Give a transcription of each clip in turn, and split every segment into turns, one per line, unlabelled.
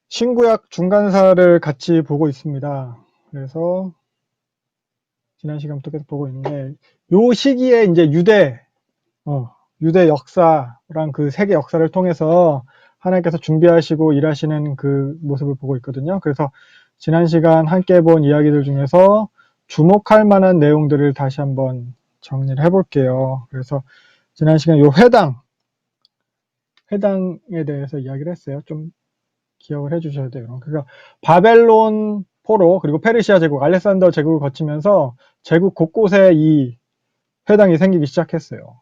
신구약 중간사를 같이 보고 있습니다. 그래서 지난 시간부터 계속 보고 있는데 요 시기에 이제 유대 역사랑 그 세계 역사를 통해서 하나님께서 준비하시고 일하시는 그 모습을 보고 있거든요. 그래서 지난 시간 함께 본 이야기들 중에서 주목할 만한 내용들을 다시 한번 정리를 해볼게요. 그래서 지난 시간 요 회당에 대해서 이야기를 했어요. 좀 기억을 해주셔야 돼요. 그러니까 바벨론 포로 그리고 페르시아 제국, 알렉산더 제국을 거치면서 제국 곳곳에 이 회당이 생기기 시작했어요.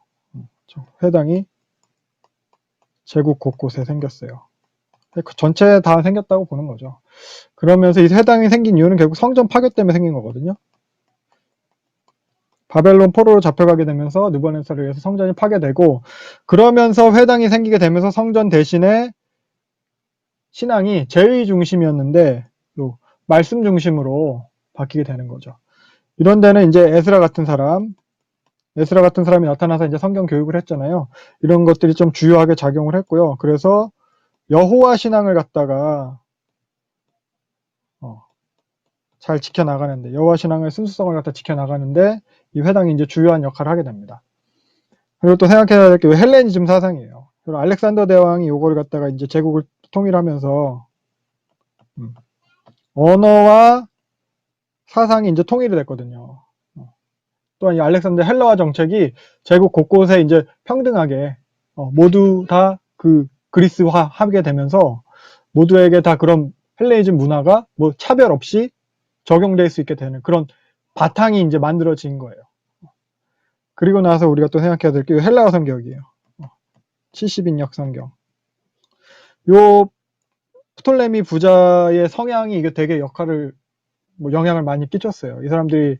회당이 제국 곳곳에 생겼어요. 전체 다 생겼다고 보는 거죠. 그러면서 이 회당이 생긴 이유는 결국 성전 파괴 때문에 생긴 거거든요. 바벨론 포로로 잡혀가게 되면서 느부갓네살에 의해서 성전이 파괴되고, 그러면서 회당이 생기게 되면서 성전 대신에 신앙이 제의 중심이었는데 말씀 중심으로 바뀌게 되는 거죠. 이런 데는 이제 에스라 같은 사람이 나타나서 이제 성경 교육을 했잖아요. 이런 것들이 좀 주요하게 작용을 했고요. 그래서 여호와 신앙을 갖다가 잘 지켜나가는데, 여호와 신앙의 순수성을 갖다 지켜나가는데 이 회당이 이제 주요한 역할을 하게 됩니다. 그리고 또 생각해야 될 게 헬레니즘 사상이에요. 그리고 알렉산더 대왕이 요걸 갖다가 이제 제국을 통일하면서 언어와 사상이 이제 통일이 됐거든요. 또한 이 알렉산더 헬라화 정책이 제국 곳곳에 이제 평등하게 모두 다 그 그리스화 하게 되면서 모두에게 다 그런 헬레니즘 문화가 뭐 차별 없이 적용될 수 있게 되는 그런 바탕이 이제 만들어진 거예요. 그리고 나서 우리가 또 생각해야 될 게 헬라어 성경이에요. 70인역 성경. 요 프톨레미 부자의 성향이 이게 되게 영향을 많이 끼쳤어요. 이 사람들이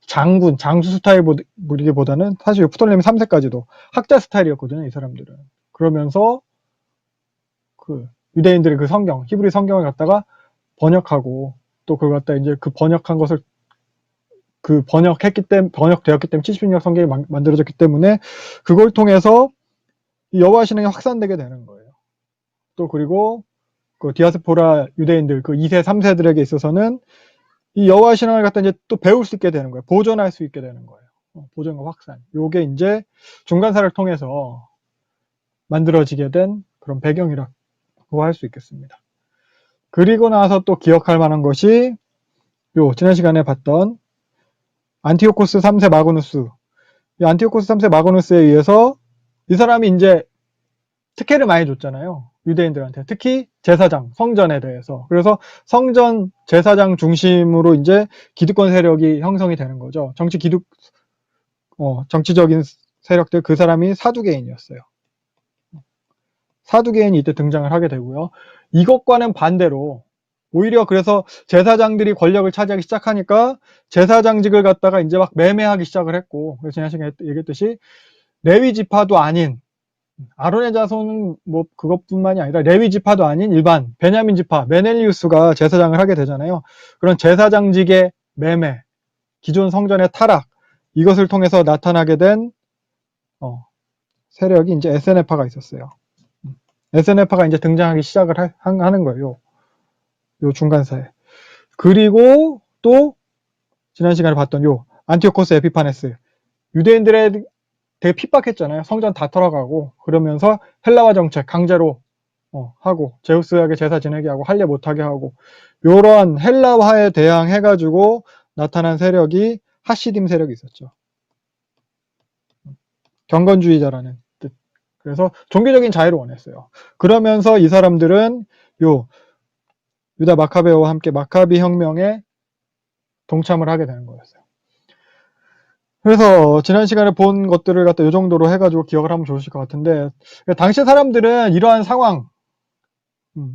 장수 스타일이기보다는 사실 프톨레미 3세까지도 학자 스타일이었거든요, 이 사람들은. 그러면서 그 유대인들의 그 성경, 히브리 성경을 갖다가 번역하고 또 그걸 갖다 이제 그 번역한 것을 번역되었기 때문에 70인역 성경이 만들어졌기 때문에 그걸 통해서 여호와 신앙이 확산되게 되는 거예요. 또 그리고 그 디아스포라 유대인들 그 2세, 3세들에게 있어서는 이 여호와 신앙을 갖다 이제 또 배울 수 있게 되는 거예요. 보존할 수 있게 되는 거예요. 보존과 확산. 요게 이제 중간사를 통해서 만들어지게 된 그런 배경이라고 할 수 있겠습니다. 그리고 나서 또 기억할 만한 것이 지난 시간에 봤던 안티오코스 3세 마그누스. 이 안티오코스 3세 마그누스에 의해서 이 사람이 이제 특혜를 많이 줬잖아요. 유대인들한테. 특히 제사장, 성전에 대해서. 그래서 성전 제사장 중심으로 이제 기득권 세력이 형성이 되는 거죠. 정치적인 세력들, 그 사람이 사두개인이었어요. 사두개인이 이때 등장을 하게 되고요. 이것과는 반대로 오히려 그래서 제사장들이 권력을 차지하기 시작하니까 제사장직을 갖다가 이제 막 매매하기 시작을 했고, 그래서 지난 시간에 얘기했듯이 레위 지파도 아닌 아론의 자손은 뭐 그것뿐만이 아니라 레위 지파도 아닌 일반 베냐민 지파 메넬리우스가 제사장을 하게 되잖아요. 그런 제사장직의 매매, 기존 성전의 타락, 이것을 통해서 나타나게 된 세력이 이제 에세네파가 있었어요. 에세네파가 이제 등장하기 시작을 하는 거예요. 요 중간사에. 그리고 또 지난 시간에 봤던 안티오코스 에피파네스, 유대인들의 되게 핍박했잖아요. 성전 다 털어가고 그러면서 헬라화 정책 강제로 하고 제우스에게 제사 지내게 하고 할례 못하게 하고 요런 헬라화에 대항해가지고 나타난 세력이 하시딤 세력이 있었죠. 경건주의자라는 뜻. 그래서 종교적인 자유를 원했어요. 그러면서 이 사람들은 유다 마카베오와 함께 마카비 혁명에 동참을 하게 되는 거였어요. 그래서 지난 시간에 본 것들을 갖다 이 정도로 해가지고 기억을 하면 좋으실 것 같은데, 당시 사람들은 이러한 상황,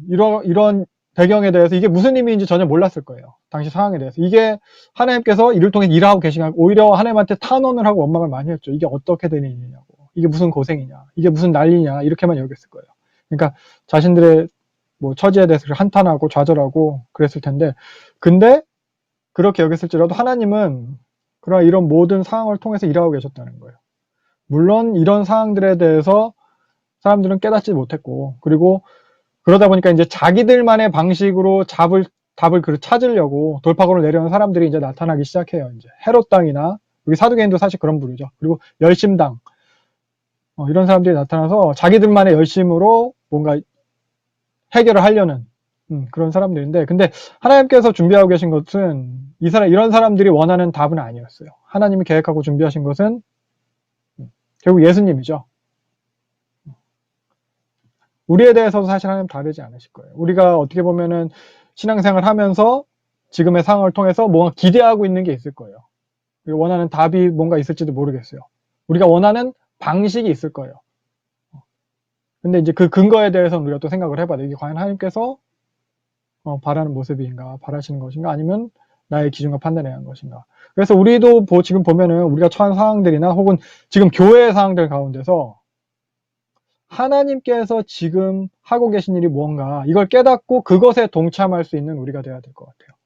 이런 배경에 대해서 이게 무슨 의미인지 전혀 몰랐을 거예요. 당시 상황에 대해서. 이게 하나님께서 이를 통해 일하고 계시냐, 오히려 하나님한테 탄원을 하고 원망을 많이 했죠. 이게 어떻게 된 일이냐고. 이게 무슨 고생이냐. 이게 무슨 난리냐. 이렇게만 여겼을 거예요. 그러니까 자신들의 처지에 대해서 한탄하고 좌절하고 그랬을 텐데, 근데 그렇게 여겼을지라도 하나님은 이런 모든 상황을 통해서 일하고 계셨다는 거예요. 물론 이런 상황들에 대해서 사람들은 깨닫지 못했고, 그리고 그러다 보니까 이제 자기들만의 방식으로 답을 찾으려고 돌파구를 내려오는 사람들이 이제 나타나기 시작해요. 이제 헤롯 당이나 여기 사두개인도 사실 그런 부류죠. 그리고 열심당 이런 사람들이 나타나서 자기들만의 열심으로 뭔가 해결을 하려는 그런 사람들인데, 근데 하나님께서 준비하고 계신 것은 이런 사람들이 원하는 답은 아니었어요. 하나님이 계획하고 준비하신 것은 결국 예수님이죠. 우리에 대해서도 사실 하나님 다르지 않으실 거예요. 우리가 어떻게 보면은 신앙생활 하면서 지금의 상황을 통해서 뭔가 기대하고 있는 게 있을 거예요. 우리가 원하는 답이 뭔가 있을지도 모르겠어요. 우리가 원하는 방식이 있을 거예요. 근데 이제 그 근거에 대해서는 우리가 또 생각을 해봐야 돼요. 이게 과연 하나님께서 바라는 모습인가, 바라시는 것인가, 아니면 나의 기준과 판단에 의한 것인가. 그래서 우리도 지금 보면은 우리가 처한 상황들이나 혹은 지금 교회의 상황들 가운데서 하나님께서 지금 하고 계신 일이 무언가, 이걸 깨닫고 그것에 동참할 수 있는 우리가 돼야 될 것 같아요.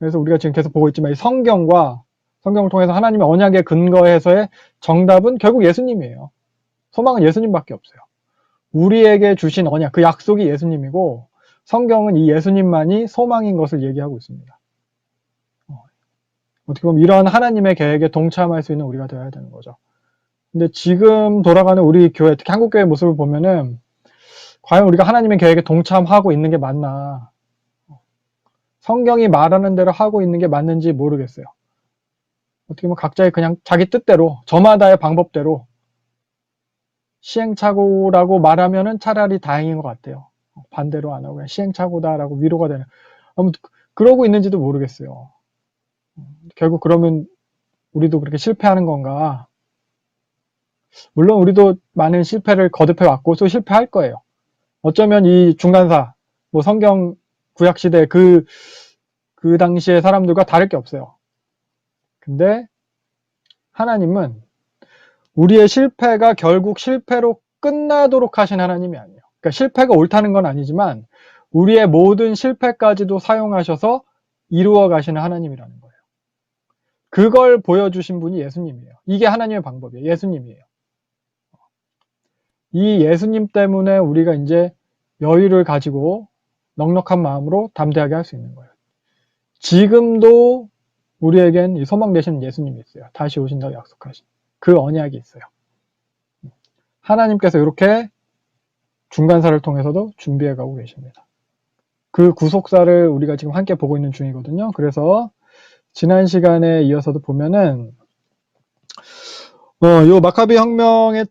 그래서 우리가 지금 계속 보고 있지만 이 성경을 통해서 하나님의 언약에 근거해서의 정답은 결국 예수님이에요. 소망은 예수님밖에 없어요. 우리에게 주신 언약, 그 약속이 예수님이고 성경은 이 예수님만이 소망인 것을 얘기하고 있습니다. 어떻게 보면 이런 하나님의 계획에 동참할 수 있는 우리가 되어야 되는 거죠. 근데 지금 돌아가는 우리 교회, 특히 한국교회의 모습을 보면은 과연 우리가 하나님의 계획에 동참하고 있는 게 맞나, 성경이 말하는 대로 하고 있는 게 맞는지 모르겠어요. 어떻게 보면 각자의 그냥 자기 뜻대로, 저마다의 방법대로 시행착오라고 말하면은 차라리 다행인 것 같아요. 반대로 안 하고 그냥 시행착오다라고 위로가 되는, 아무튼 그러고 있는지도 모르겠어요. 결국 그러면 우리도 그렇게 실패하는 건가? 물론 우리도 많은 실패를 거듭해 왔고 또 실패할 거예요. 어쩌면 이 중간사, 뭐 성경 구약시대 그 당시의 사람들과 다를 게 없어요. 근데 하나님은 우리의 실패가 결국 실패로 끝나도록 하신 하나님이 아니에요. 그러니까 실패가 옳다는 건 아니지만 우리의 모든 실패까지도 사용하셔서 이루어 가시는 하나님이라는 거예요. 그걸 보여주신 분이 예수님이에요. 이게 하나님의 방법이에요. 예수님이에요. 이 예수님 때문에 우리가 이제 여유를 가지고 넉넉한 마음으로 담대하게 할 수 있는 거예요. 지금도 우리에겐 이 소망 되시는 예수님이 있어요. 다시 오신다고 약속하신 그 언약이 있어요. 하나님께서 이렇게 중간사를 통해서도 준비해 가고 계십니다. 그 구속사를 우리가 지금 함께 보고 있는 중이거든요. 그래서 지난 시간에 이어서도 보면은 요 마카비 혁명의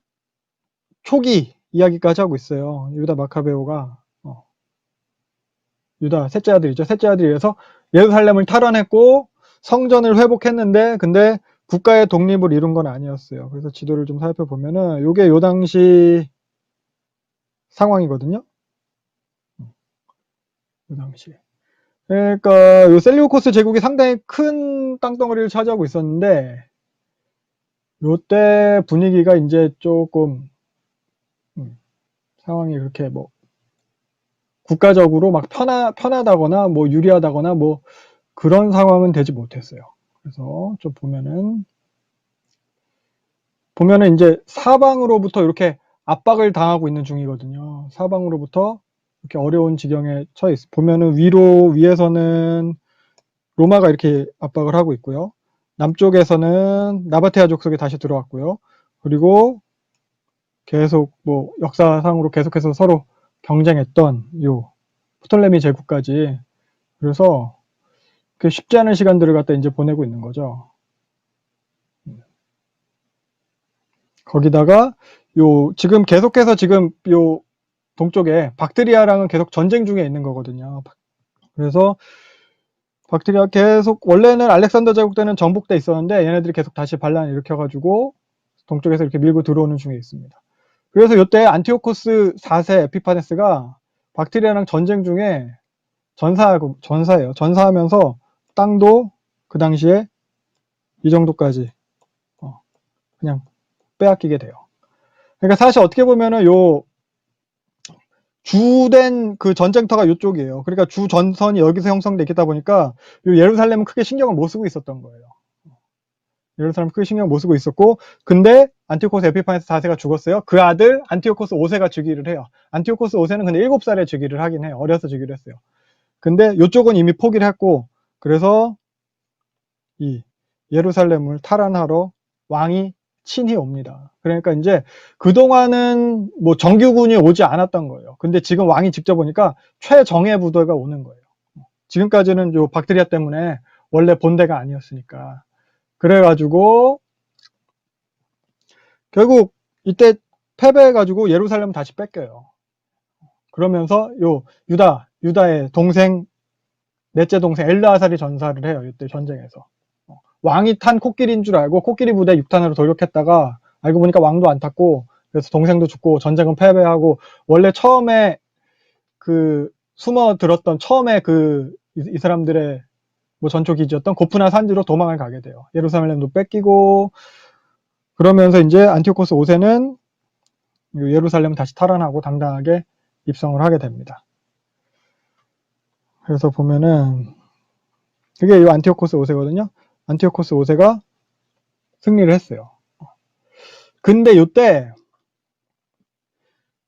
초기 이야기까지 하고 있어요. 유다 마카베오가 유다 셋째 아들이죠. 셋째 아들이 위해서 예루살렘을 탈환했고 성전을 회복했는데, 근데 국가의 독립을 이룬 건 아니었어요. 그래서 지도를 좀 살펴보면은 요게 요 당시 상황이거든요. 요 당시. 그러니까 요 셀리우코스 제국이 상당히 큰 땅덩어리를 차지하고 있었는데 요때 분위기가 이제 조금 상황이 그렇게 뭐 국가적으로 막 편하다거나 뭐 유리하다거나 뭐 그런 상황은 되지 못했어요. 그래서 좀 보면은 이제 사방으로부터 이렇게 압박을 당하고 있는 중이거든요. 사방으로부터 이렇게 어려운 지경에 처해 있어요. 보면은 위에서는 로마가 이렇게 압박을 하고 있고요. 남쪽에서는 나바테아 족속이 다시 들어왔고요. 그리고 계속 뭐 역사상으로 계속해서 서로 경쟁했던 요 프톨레미 제국까지, 그래서 쉽지 않은 시간들을 갖다 이제 보내고 있는 거죠. 거기다가 지금 계속해서 지금 요 동쪽에 박트리아랑은 계속 전쟁 중에 있는 거거든요. 그래서 박트리아 계속, 원래는 알렉산더 제국 때는 정복돼 있었는데 얘네들이 계속 다시 반란을 일으켜가지고 동쪽에서 이렇게 밀고 들어오는 중에 있습니다. 그래서 이때 안티오코스 4세 에피파네스가 박트리아랑 전쟁 중에 전사하면서 땅도 그 당시에 이 정도까지 그냥 빼앗기게 돼요. 그러니까 사실 어떻게 보면은 주된 그 전쟁터가 이쪽이에요. 그러니까 주 전선이 여기서 형성돼 있다 보니까 예루살렘은 크게 신경을 못 쓰고 있었던 거예요. 예루살렘 크게 신경 못 쓰고 있었고, 근데 안티오코스 에피파네스 4세가 죽었어요. 그 아들 안티오코스 5세가 즉위를 해요. 안티오코스 5세는 근데 7살에 즉위를 하긴 해요. 어려서 즉위를 했어요. 근데 이쪽은 이미 포기를 했고, 그래서 이 예루살렘을 탈환하러 왕이 친히 옵니다. 그러니까 이제 그동안은 뭐 정규군이 오지 않았던 거예요. 근데 지금 왕이 직접 오니까 최정예 부대가 오는 거예요. 지금까지는 요 박트리아 때문에 원래 본대가 아니었으니까. 그래가지고 결국 이때 패배해가지고 예루살렘 다시 뺏겨요. 그러면서 요 유다의 동생, 넷째 동생 엘르아살이 전사를 해요. 이때 전쟁에서. 왕이 탄 코끼리인 줄 알고 코끼리 부대 6탄으로 돌격했다가 알고 보니까 왕도 안 탔고, 그래서 동생도 죽고 전쟁은 패배하고, 원래 처음에 그 숨어 들었던 처음에 이 사람들의 뭐 전초 기지였던 고프나 산지로 도망을 가게 돼요. 예루살렘도 뺏기고. 그러면서 이제 안티오코스 5세는 예루살렘을 다시 탈환하고 당당하게 입성을 하게 됩니다. 그래서 보면은 그게 이 안티오코스 5세거든요. 안티오코스 5세가 승리를 했어요. 근데 요때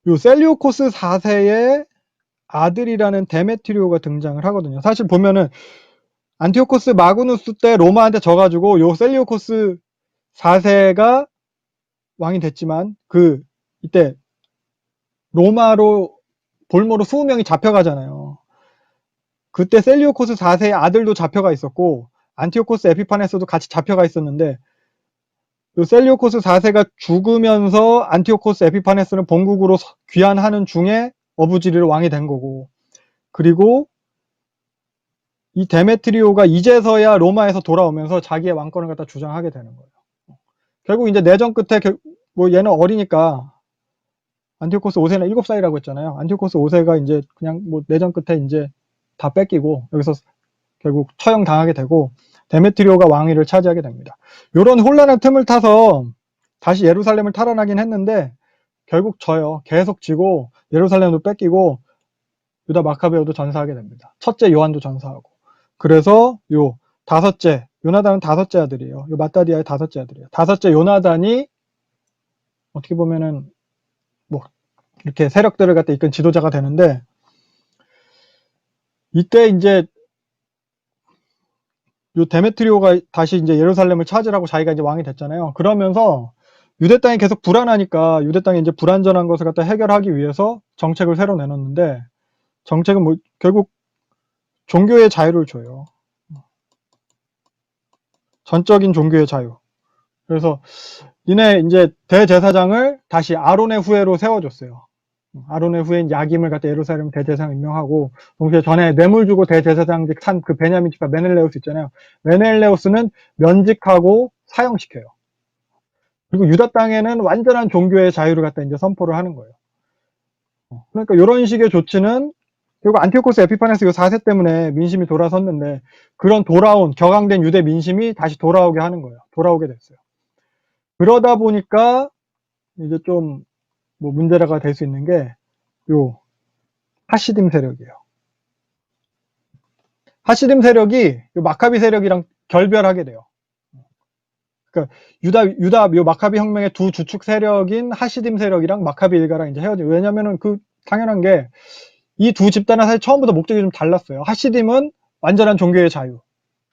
요 셀리오코스 4세의 아들이라는 데메트리오가 등장을 하거든요. 사실 보면은 안티오코스 마그누스 때 로마한테 져가지고 요 셀리오코스 4세가 왕이 됐지만 이때 로마로 볼모로 20명이 잡혀가잖아요. 그때 셀리오코스 4세의 아들도 잡혀가 있었고 안티오코스 에피파네스도 같이 잡혀가 있었는데, 요 셀리오코스 4세가 죽으면서 안티오코스 에피파네스는 본국으로 귀환하는 중에 어부지리로 왕이 된 거고, 그리고 이 데메트리오가 이제서야 로마에서 돌아오면서 자기의 왕권을 갖다 주장하게 되는 거예요. 결국 이제 내전 끝에 뭐 얘는 어리니까, 안티오코스 5세는 7살이라고 했잖아요. 안티오코스 5세가 이제 그냥 뭐 내전 끝에 이제 다 뺏기고 여기서 결국 처형당하게 되고 데메트리오가 왕위를 차지하게 됩니다. 이런 혼란한 틈을 타서 다시 예루살렘을 탈환하긴 했는데 결국 져요. 계속 지고 예루살렘도 뺏기고 유다 마카베오도 전사하게 됩니다. 첫째 요한도 전사하고. 그래서 요나단은 다섯째 아들이에요. 요 마따디아의 다섯째 아들이에요. 다섯째 요나단이 어떻게 보면은 뭐 이렇게 세력들을 갖다 이끈 지도자가 되는데, 이때 이제 요 데메트리오가 다시 이제 예루살렘을 차지하고 자기가 이제 왕이 됐잖아요. 그러면서 유대 땅이 계속 불안하니까 유대 땅이 이제 불안전한 것을 갖다 해결하기 위해서 정책을 새로 내놓는데, 정책은 뭐 결국 종교의 자유를 줘요. 전적인 종교의 자유. 그래서 니네 이제 대제사장을 다시 아론의 후예로 세워줬어요. 아론의 후예인 야김을 갖다 예루살렘 대제사장 임명하고, 동시에 전에 뇌물 주고 대제사장직 산 그 베냐민 집파 메넬레우스 있잖아요. 메넬레우스는 면직하고 사형시켜요. 그리고 유다 땅에는 완전한 종교의 자유를 갖다 이제 선포를 하는 거예요. 그러니까 이런 식의 조치는 결국 안티오코스 에피파네스 4세 때문에 민심이 돌아섰는데, 그런 격앙된 유대 민심이 다시 돌아오게 하는 거예요. 돌아오게 됐어요. 그러다 보니까 이제 좀 뭐 문제가 될 수 있는 게 요 하시딤 세력이에요. 하시딤 세력이 요 마카비 세력이랑 결별하게 돼요. 그러니까 요 마카비 혁명의 두 주축 세력인 하시딤 세력이랑 마카비 일가랑 이제 헤어져요. 왜냐면은 당연한 게 이 두 집단은 사실 처음부터 목적이 좀 달랐어요. 하시딤은 완전한 종교의 자유,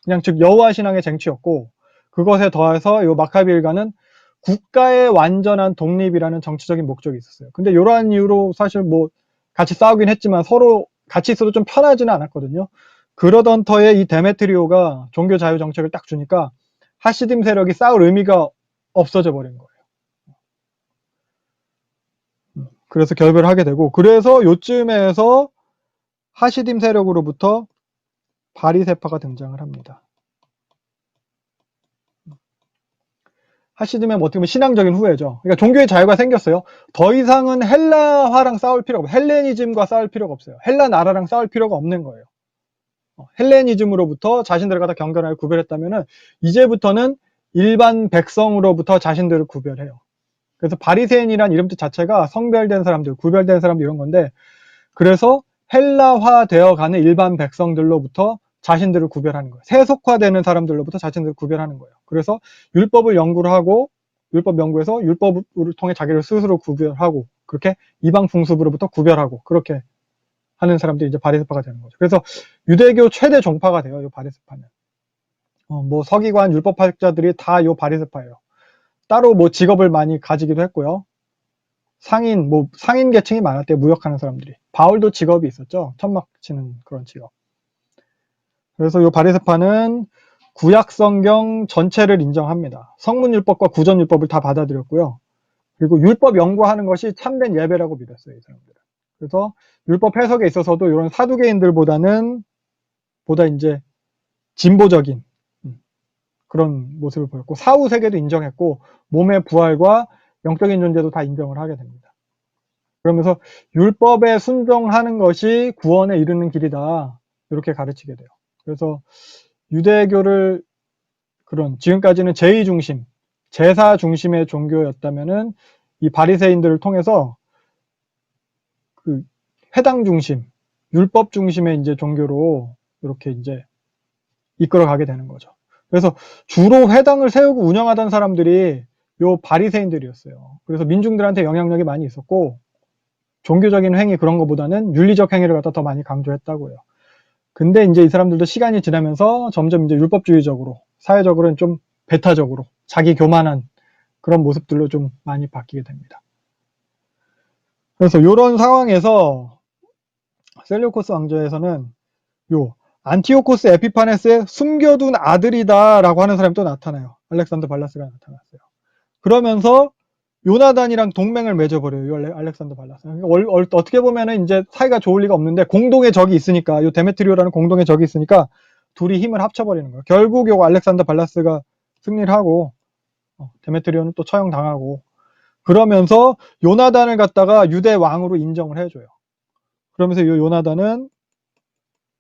그냥 즉 여호와 신앙의 쟁취였고, 그것에 더해서 요 마카비 일가는 국가의 완전한 독립이라는 정치적인 목적이 있었어요. 근데 이러한 이유로 사실 뭐 같이 싸우긴 했지만 서로 같이 있어도 좀 편하지는 않았거든요. 그러던 터에 이 데메트리오가 종교 자유 정책을 딱 주니까 하시딤 세력이 싸울 의미가 없어져 버린 거예요. 그래서 결별을 하게 되고, 그래서 요쯤에서 하시딤 세력으로부터 바리세파가 등장을 합니다. 하시딤의 어떻게 보면 신앙적인 후예죠. 그러니까 종교의 자유가 생겼어요. 더 이상은 헬라화랑 싸울 필요가 없어요. 헬레니즘과 싸울 필요가 없어요. 헬라 나라랑 싸울 필요가 없는 거예요. 헬레니즘으로부터 자신들을 갖다 경건하게 구별했다면은 이제부터는 일반 백성으로부터 자신들을 구별해요. 그래서 바리새인이란 이름 뜻 자체가 성별된 사람들, 구별된 사람들 이런 건데, 그래서 헬라화 되어가는 일반 백성들로부터 자신들을 구별하는 거예요. 세속화되는 사람들로부터 자신들을 구별하는 거예요. 그래서 율법을 연구를 하고 율법 연구에서 율법을 통해 자기를 스스로 구별하고 그렇게 이방 풍습으로부터 구별하고 그렇게 하는 사람들이 이제 바리새파가 되는 거죠. 그래서 유대교 최대 종파가 돼요. 이 바리새파는. 뭐 서기관 율법학자들이 다 이 바리새파예요. 따로 뭐 직업을 많이 가지기도 했고요. 상인 계층이 많았대요. 무역하는 사람들이. 바울도 직업이 있었죠. 천막 치는 그런 직업. 그래서 이 바리새파는 구약 성경 전체를 인정합니다. 성문율법과 구전율법을 다 받아들였고요. 그리고 율법 연구하는 것이 참된 예배라고 믿었어요. 이 사람들은. 그래서 율법 해석에 있어서도 이런 사두개인들보다는 보다 이제 진보적인 그런 모습을 보였고 사후 세계도 인정했고 몸의 부활과 영적인 존재도 다 인정을 하게 됩니다. 그러면서 율법에 순종하는 것이 구원에 이르는 길이다. 이렇게 가르치게 돼요. 그래서 유대교를 그런 지금까지는 제의 중심, 제사 중심의 종교였다면은 이 바리새인들을 통해서 그 회당 중심, 율법 중심의 이제 종교로 이렇게 이제 이끌어가게 되는 거죠. 그래서 주로 회당을 세우고 운영하던 사람들이 요 바리새인들이었어요. 그래서 민중들한테 영향력이 많이 있었고 종교적인 행위 그런 것보다는 윤리적 행위를 갖다 더 많이 강조했다고요. 근데 이제 이 사람들도 시간이 지나면서 점점 이제 율법주의적으로, 사회적으로는 좀 배타적으로, 자기 교만한 그런 모습들로 좀 많이 바뀌게 됩니다. 그래서 이런 상황에서 셀류코스 왕조에서는 요 안티오코스 에피파네스의 숨겨둔 아들이다라고 하는 사람이 또 나타나요. 알렉산더 발라스가 나타났어요. 그러면서 요나단이랑 동맹을 맺어버려요. 요 알렉산더 발라스. 어떻게 보면은 이제 사이가 좋을 리가 없는데 공동의 적이 있으니까 요 데메트리오라는 공동의 적이 있으니까 둘이 힘을 합쳐버리는 거예요. 결국 요 알렉산더 발라스가 승리를 하고 데메트리오는 또 처형당하고 그러면서 요나단을 갖다가 유대 왕으로 인정을 해줘요. 그러면서 요 요나단은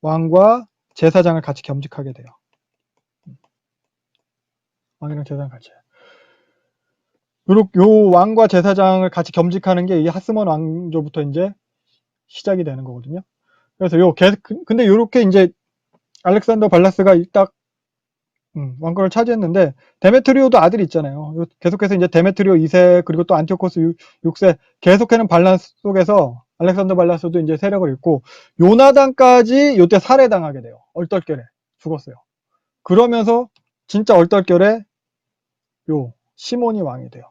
왕과 제사장을 같이 겸직하게 돼요. 왕이랑 제사장 같이. 요 왕과 제사장을 같이 겸직하는 게 이 하스몬 왕조부터 이제 시작이 되는 거거든요. 그래서 근데 요렇게 이제 알렉산더 발라스가 딱 왕권을 차지했는데 데메트리오도 아들이 있잖아요. 계속해서 이제 데메트리오 2세 그리고 또 안티오코스 6세 계속하는 반란 속에서 알렉산더 발라스도 이제 세력을 잃고 요나단까지 요때 살해당하게 돼요. 얼떨결에 죽었어요. 그러면서 진짜 얼떨결에 요 시몬이 왕이 돼요.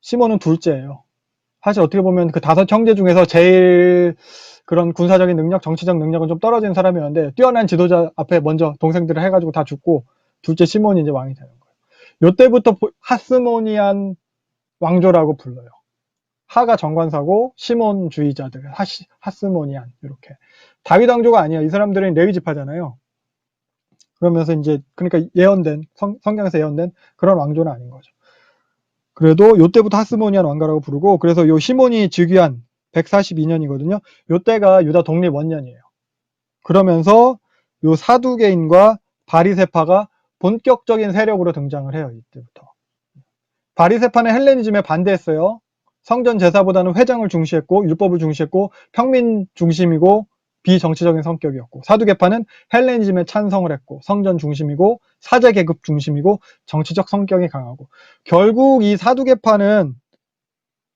시몬은 둘째예요. 사실 어떻게 보면 그 5 형제 중에서 제일 그런 군사적인 능력, 정치적 능력은 좀 떨어진 사람이었는데 뛰어난 지도자 앞에 먼저 동생들을 해가지고 다 죽고 둘째 시몬이 이제 왕이 되는 거예요. 요때부터 하스모니안 왕조라고 불러요. 하가 정관사고 시몬주의자들, 하스모니안 이렇게. 다윗 왕조가 아니에요. 이 사람들은 레위 지파잖아요. 그러면서 이제 그러니까 예언된 성경에서 예언된 그런 왕조는 아닌 거죠. 그래도 요때부터 하스모니안 왕가라고 부르고 그래서 요 시몬이 즉위한 142년이거든요. 요때가 유다 독립 원년이에요. 그러면서 요 사두개인과 바리새파가 본격적인 세력으로 등장을 해요. 이때부터. 바리새파는 헬레니즘에 반대했어요. 성전 제사보다는 회장을 중시했고 율법을 중시했고 평민 중심이고 비정치적인 성격이었고 사두개파는 헬레니즘에 찬성을 했고 성전 중심이고 사제 계급 중심이고 정치적 성격이 강하고 결국 이 사두개파는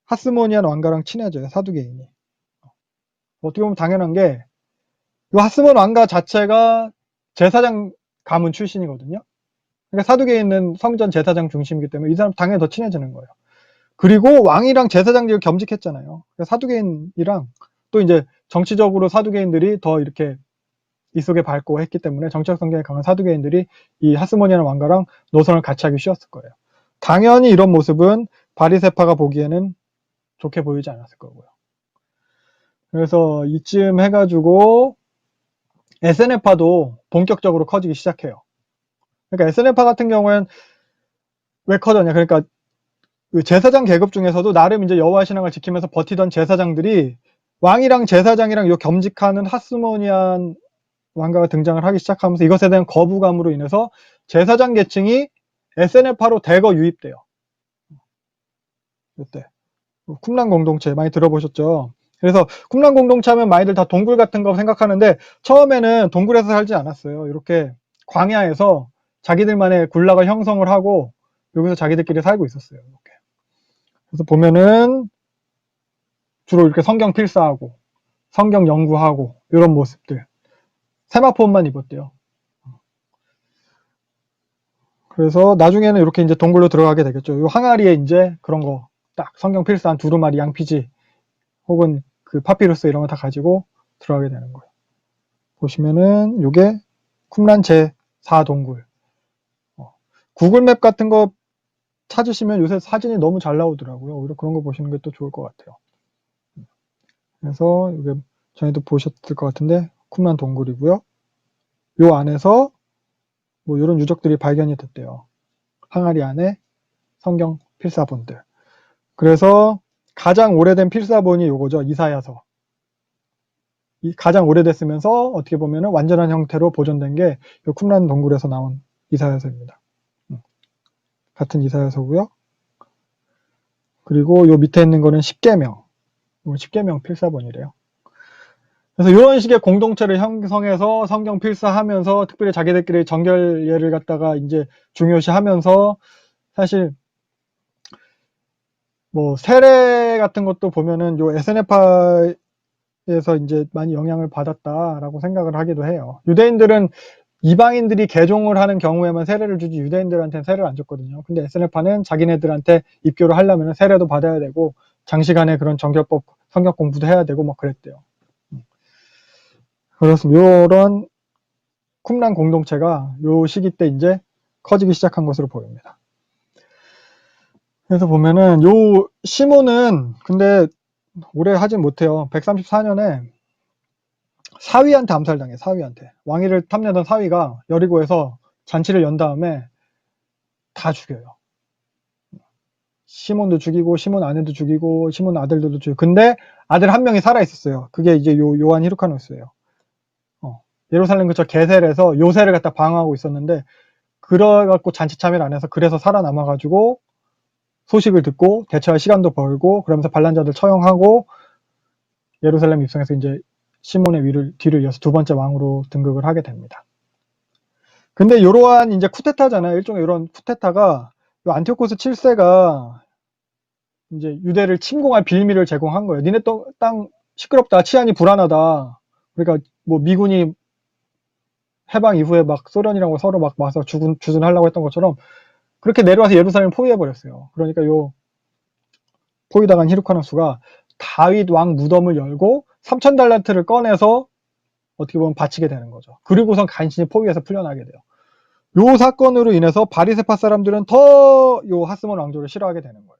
하스모니안 왕가랑 친해져요. 사두개인이. 어떻게 보면 당연한 게 이 하스몬 왕가 자체가 제사장 가문 출신이거든요. 그러니까 사두개인은 성전 제사장 중심이기 때문에 이 사람 당연히 더 친해지는 거예요. 그리고 왕이랑 제사장들을 겸직했잖아요. 사두개인이랑 또 이제 정치적으로 사두개인들이 더 이렇게 이 속에 밟고 했기 때문에 정치적 성격이 강한 사두개인들이 이 하스모니안 왕가랑 노선을 같이 하기 쉬웠을 거예요. 당연히 이런 모습은 바리새파가 보기에는 좋게 보이지 않았을 거고요. 그래서 이쯤 해가지고 SNF파도 본격적으로 커지기 시작해요. 그러니까 SNF파 같은 경우엔 왜 커졌냐? 그러니까 그 제사장 계급 중에서도 나름 이제 여호와 신앙을 지키면서 버티던 제사장들이 왕이랑 제사장이랑 요 겸직하는 하스모니안 왕가가 등장을 하기 시작하면서 이것에 대한 거부감으로 인해서 제사장 계층이 SNF파로 대거 유입돼요. 이때 쿰란 공동체 많이 들어보셨죠? 그래서 쿰란 공동체 하면 많이들 다 동굴 같은 거 생각하는데 처음에는 동굴에서 살지 않았어요. 이렇게 광야에서 자기들만의 군락을 형성을 하고 여기서 자기들끼리 살고 있었어요. 이렇게. 그래서 보면은 주로 이렇게 성경 필사하고 성경 연구하고 이런 모습들. 세마포옷만 입었대요. 그래서 나중에는 이렇게 이제 동굴로 들어가게 되겠죠. 요 항아리에 이제 그런 거 딱 성경 필사한 두루마리, 양피지 혹은 그 파피루스 이런 거 다 가지고 들어가게 되는 거예요. 보시면은 요게 쿰란 제4동굴. 구글맵 같은 거 찾으시면 요새 사진이 너무 잘 나오더라고요. 오히려 그런 거 보시는 게 또 좋을 것 같아요. 그래서 이게 전에도 보셨을 것 같은데 쿰란 동굴이고요. 요 안에서 뭐 이런 유적들이 발견이 됐대요. 항아리 안에 성경 필사본들. 그래서 가장 오래된 필사본이 요거죠. 이사야서. 가장 오래됐으면서 어떻게 보면 완전한 형태로 보존된 게 요 쿰란 동굴에서 나온 이사야서입니다. 같은 이사야서고요. 그리고 요 밑에 있는 거는 십계명. 10계명 필사본이래요. 그래서 이런 식의 공동체를 형성해서 성경 필사하면서 특별히 자기들끼리 정결예를 갖다가 이제 중요시하면서 사실 뭐 세례 같은 것도 보면은 요 에스네파에서 이제 많이 영향을 받았다라고 생각을 하기도 해요. 유대인들은 이방인들이 개종을 하는 경우에만 세례를 주지 유대인들한테는 세례를 안 줬거든요. 근데 에스네파는 자기네들한테 입교를 하려면 세례도 받아야 되고 장시간의 그런 정결법 성경 공부도 해야 되고 막 그랬대요. 그래서 이런 쿰란 공동체가 요 시기 때 이제 커지기 시작한 것으로 보입니다. 그래서 보면은 요 시몬은 근데 오래 하진 못해요. 134년에 사위한테 암살당해. 사위한테. 왕위를 탐내던 사위가 여리고에서 잔치를 연 다음에 다 죽여요. 시몬도 죽이고 시몬 아내도 죽이고 시몬 아들들도 죽이고. 근데 아들 한 명이 살아 있었어요. 그게 이제 요한 히르카누스예요. 예루살렘 근처 게셀에서 요새를 갖다 방어하고 있었는데 그래갖고 잔치 참여를 안 해서 그래서 살아남아가지고 소식을 듣고 대처할 시간도 벌고 그러면서 반란자들 처형하고 예루살렘 입성해서 이제 시몬의 뒤를 이어서 두 번째 왕으로 등극을 하게 됩니다. 근데 이러한 이제 쿠데타잖아요. 일종의 이런 쿠데타가 안티오코스 7세가 이제 유대를 침공할 빌미를 제공한 거예요. 니네 땅 시끄럽다, 치안이 불안하다. 그러니까 뭐 미군이 해방 이후에 막 소련이랑 서로 막 와서 주둔하려고 했던 것처럼 그렇게 내려와서 예루살렘을 포위해버렸어요. 그러니까 요 포위당한 히르카누스가 다윗 왕 무덤을 열고 3,000달란트를 꺼내서 어떻게 보면 바치게 되는 거죠. 그리고선 간신히 포위해서 풀려나게 돼요. 요 사건으로 인해서 바리세파 사람들은 더 요 하스몬 왕조를 싫어하게 되는 거예요.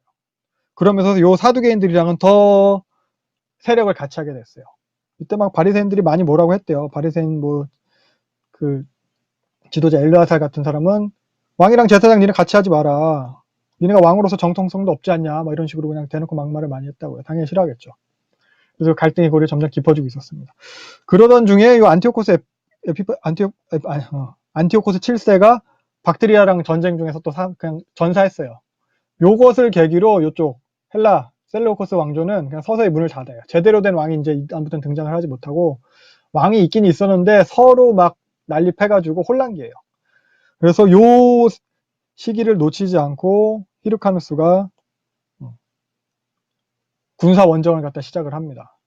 그러면서 요 사두개인들이랑은 더 세력을 같이 하게 됐어요. 이때 막 바리새인들이 많이 뭐라고 했대요. 바리새인 뭐 그 지도자 엘르아살 같은 사람은 왕이랑 제사장 니네 같이 하지 마라. 니네가 왕으로서 정통성도 없지 않냐. 막 이런 식으로 그냥 대놓고 막말을 많이 했다고요. 당연히 싫어하겠죠. 그래서 갈등이 고리 점점 깊어지고 있었습니다. 그러던 중에 이 안티오코스 7세가 박트리아랑 전쟁 중에서 또 그냥 전사했어요. 요것을 계기로 요쪽 헬라 셀레우코스 왕조는 그냥 서서히 문을 닫아요. 제대로 된 왕이 이제 이다음부터는 등장을 하지 못하고 왕이 있긴 있었는데 서로 막 난립해가지고 혼란기예요. 그래서 요 시기를 놓치지 않고 히르카누스가 군사 원정을 갖다 시작을 합니다.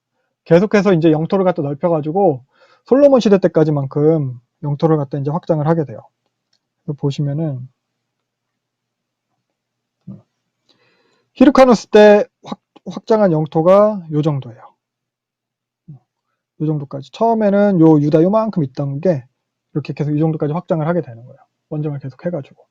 계속해서 이제 영토를 갖다 넓혀가지고 솔로몬 시대 때까지만큼 영토를 갖다 이제 확장을 하게 돼요. 보시면은 히르카누스 때 확장한 영토가 요 정도예요. 요 정도까지. 처음에는 요 유다 요만큼 있던 게 이렇게 계속 이 정도까지 확장을 하게 되는 거예요. 원정을 계속 해가지고.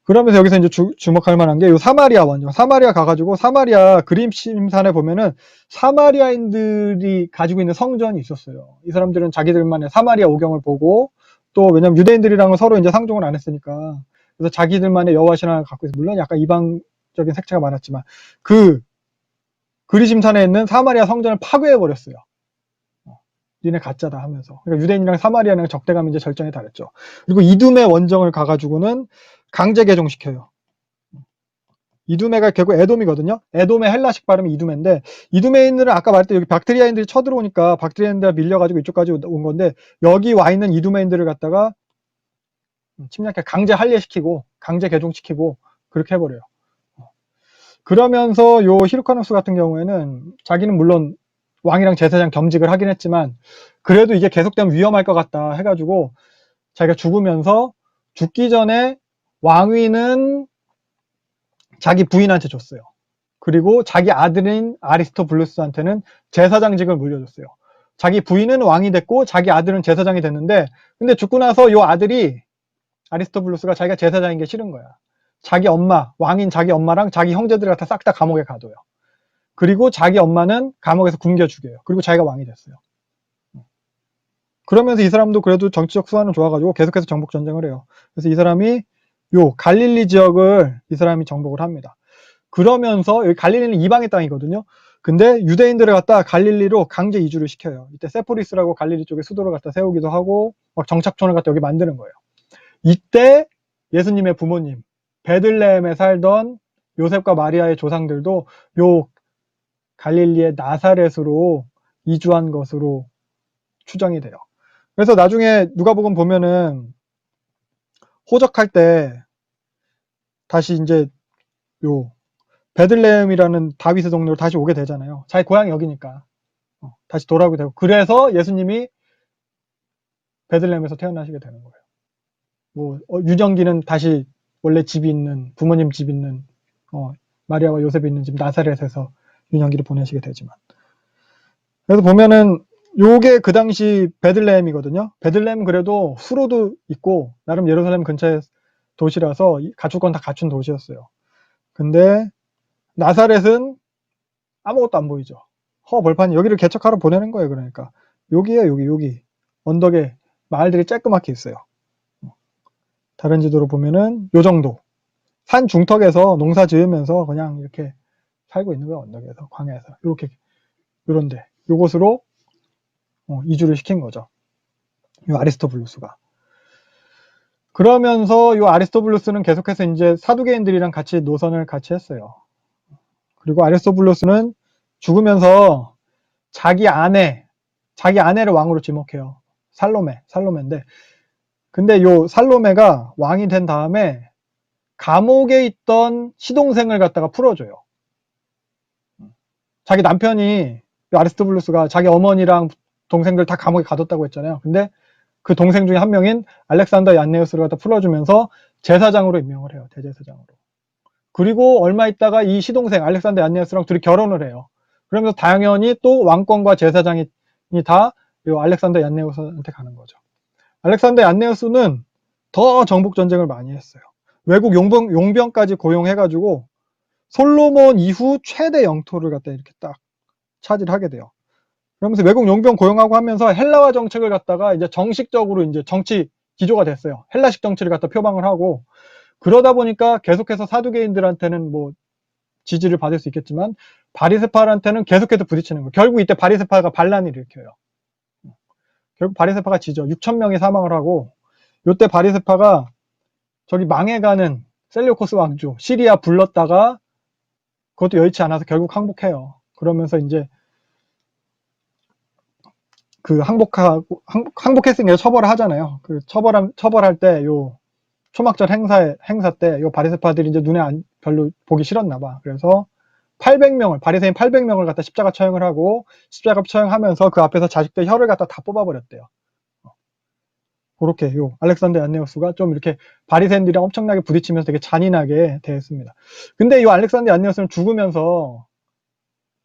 그러면서 여기서 이제 주목할 만한 게 요 사마리아 원정. 사마리아 가가지고 사마리아 그림심산에 보면은 사마리아인들이 가지고 있는 성전이 있었어요. 이 사람들은 자기들만의 사마리아 오경을 보고 또 왜냐면 유대인들이랑은 서로 이제 상종을 안 했으니까 그래서 자기들만의 여호와 신앙을 갖고 있어. 물론 약간 이방적인 색채가 많았지만 그 그리심산에 있는 사마리아 성전을 파괴해 버렸어요. 니네 가짜다 하면서. 그러니까 유대인이랑 사마리아랑 적대감이 이제 절정에 달했죠. 그리고 이둠의 원정을 가가지고는 강제 개종시켜요. 이두메가 결국 에돔이거든요. 에돔의 헬라식 발음이 이두메인데, 이두메인들은 아까 말했던 여기 박트리아인들이 쳐들어오니까 박트리아인들 밀려가지고 이쪽까지 온 건데, 여기 와 있는 이두메인들을 갖다가 침략해 강제 할례시키고 강제 개종시키고 그렇게 해버려요. 그러면서 요 히르카누스 같은 경우에는 자기는 물론 왕이랑 제사장 겸직을 하긴 했지만 그래도 이게 계속되면 위험할 것 같다 해가지고 자기가 죽으면서 죽기 전에 왕위는 자기 부인한테 줬어요. 그리고 자기 아들인 아리스토블루스한테는 제사장직을 물려줬어요. 자기 부인은 왕이 됐고 자기 아들은 제사장이 됐는데, 근데 죽고 나서 요 아들이 아리스토블루스가 자기가 제사장인 게 싫은 거야. 자기 엄마, 왕인 자기 엄마랑 자기 형제들 갖다 싹 다 감옥에 가둬요. 그리고 자기 엄마는 감옥에서 굶겨 죽여요. 그리고 자기가 왕이 됐어요. 그러면서 이 사람도 그래도 정치적 수완은 좋아가지고 계속해서 정복 전쟁을 해요. 그래서 이 사람이 요 갈릴리 지역을 이 사람이 정복을 합니다. 그러면서 여기 갈릴리는 이방의 땅이거든요. 근데 유대인들을 갖다 갈릴리로 강제 이주를 시켜요. 이때 세포리스라고 갈릴리 쪽에 수도를 갖다 세우기도 하고 막 정착촌을 갖다 여기 만드는 거예요. 이때 예수님의 부모님 베들레헴에 살던 요셉과 마리아의 조상들도 요 갈릴리의 나사렛으로 이주한 것으로 추정이 돼요. 그래서 나중에 누가복음 보면은 호적할 때 다시 이제 요 베들레헴이라는 다윗의 동네로 다시 오게 되잖아요. 자기 고향이 여기니까 다시 돌아오게 되고, 그래서 예수님이 베들레헴에서 태어나시게 되는 거예요. 뭐 유정기는 다시 원래 집이 있는 부모님 집 있는 마리아와 요셉이 있는 집 나사렛에서 유년기를 보내시게 되지만, 그래서 보면은 요게 그 당시 베들레헴이거든요. 베들레헴은 그래도 수로도 있고 나름 예루살렘 근처의 도시라서 갖출 건 다 갖춘 도시였어요. 근데 나사렛은 아무것도 안 보이죠. 벌판이 여기를 개척하러 보내는 거예요. 그러니까 여기에요. 여기 언덕에 마을들이 쬐끄맣게 있어요. 다른 지도로 보면은 요 정도 산 중턱에서 농사 지으면서 그냥 이렇게 살고 있는 거예요. 언덕에서, 광야에서 이렇게 요런데 요곳으로 이주를 시킨 거죠. 요 아리스토블루스가. 그러면서 요 아리스토블루스는 계속해서 이제 사두개인들이랑 같이 노선을 같이 했어요. 그리고 아리스토블루스는 죽으면서 자기 아내를 왕으로 지목해요. 살로메인데, 근데 요 살로메가 왕이 된 다음에 감옥에 있던 시동생을 갖다가 풀어줘요. 자기 남편이, 아리스토블루스가 자기 어머니랑 동생들 다 감옥에 가뒀다고 했잖아요. 근데 그 동생 중에 한 명인 알렉산더 얀네우스를 갖다 풀어주면서 제사장으로 임명을 해요. 대제사장으로. 그리고 얼마 있다가 이 시동생 알렉산더 얀네우스랑 둘이 결혼을 해요. 그러면서 당연히 또 왕권과 제사장이 다 이 알렉산더 얀네우스한테 가는 거죠. 알렉산더 얀네우스는 더 정복 전쟁을 많이 했어요. 외국 용병까지 고용해가지고 솔로몬 이후 최대 영토를 갖다 이렇게 딱 차지하게 돼요. 그러면서 외국 용병 고용하고 하면서 헬라화 정책을 갖다가 이제 정식적으로 이제 정치 기조가 됐어요. 헬라식 정치를 갖다 표방을 하고, 그러다 보니까 계속해서 사두개인들한테는 뭐 지지를 받을 수 있겠지만 바리새파한테는 계속해서 부딪히는 거예요. 결국 이때 바리새파가 반란을 일으켜요. 결국 바리새파가 지죠. 6,000명이 사망을 하고, 요때 바리새파가 저기 망해가는 셀류코스 왕조 시리아 불렀다가 그것도 여의치 않아서 결국 항복해요. 그러면서 이제 그 항복했으니까 처벌을 하잖아요. 그 처벌할 때 요 초막절 행사 때 요 바리새파들이 이제 눈에 별로 보기 싫었나 봐. 그래서 바리새인 800명을 갖다 십자가 처형을 하고, 십자가 처형하면서 그 앞에서 자식들 혀를 갖다 다 뽑아버렸대요. 그렇게 요 알렉산더 얀네우스가 좀 이렇게 바리새인들이랑 엄청나게 부딪히면서 되게 잔인하게 대했습니다. 근데 이 알렉산더 얀네우스는 죽으면서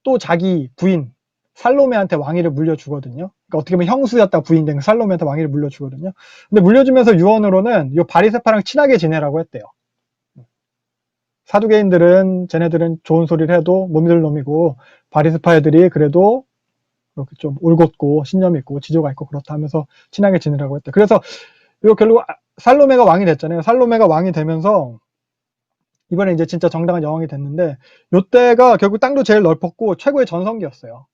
또 자기 부인 살로메한테 왕위를 물려주거든요. 그러니까 어떻게 보면 형수였다 부인된 살로메한테 왕위를 물려주거든요. 근데 물려주면서 유언으로는 요 바리새파랑 친하게 지내라고 했대요. 사두개인들은 쟤네들은 좋은 소리를 해도 몸들 놈이고, 바리새파 애들이 그래도 이렇게 좀 올곧고 신념 있고 지조가 있고 그렇다 하면서 친하게 지내라고 했대. 그래서 요 결국 살로메가 왕이 됐잖아요. 살로메가 왕이 되면서 이번에 이제 진짜 정당한 여왕이 됐는데, 요때가 결국 땅도 제일 넓었고 최고의 전성기였어요.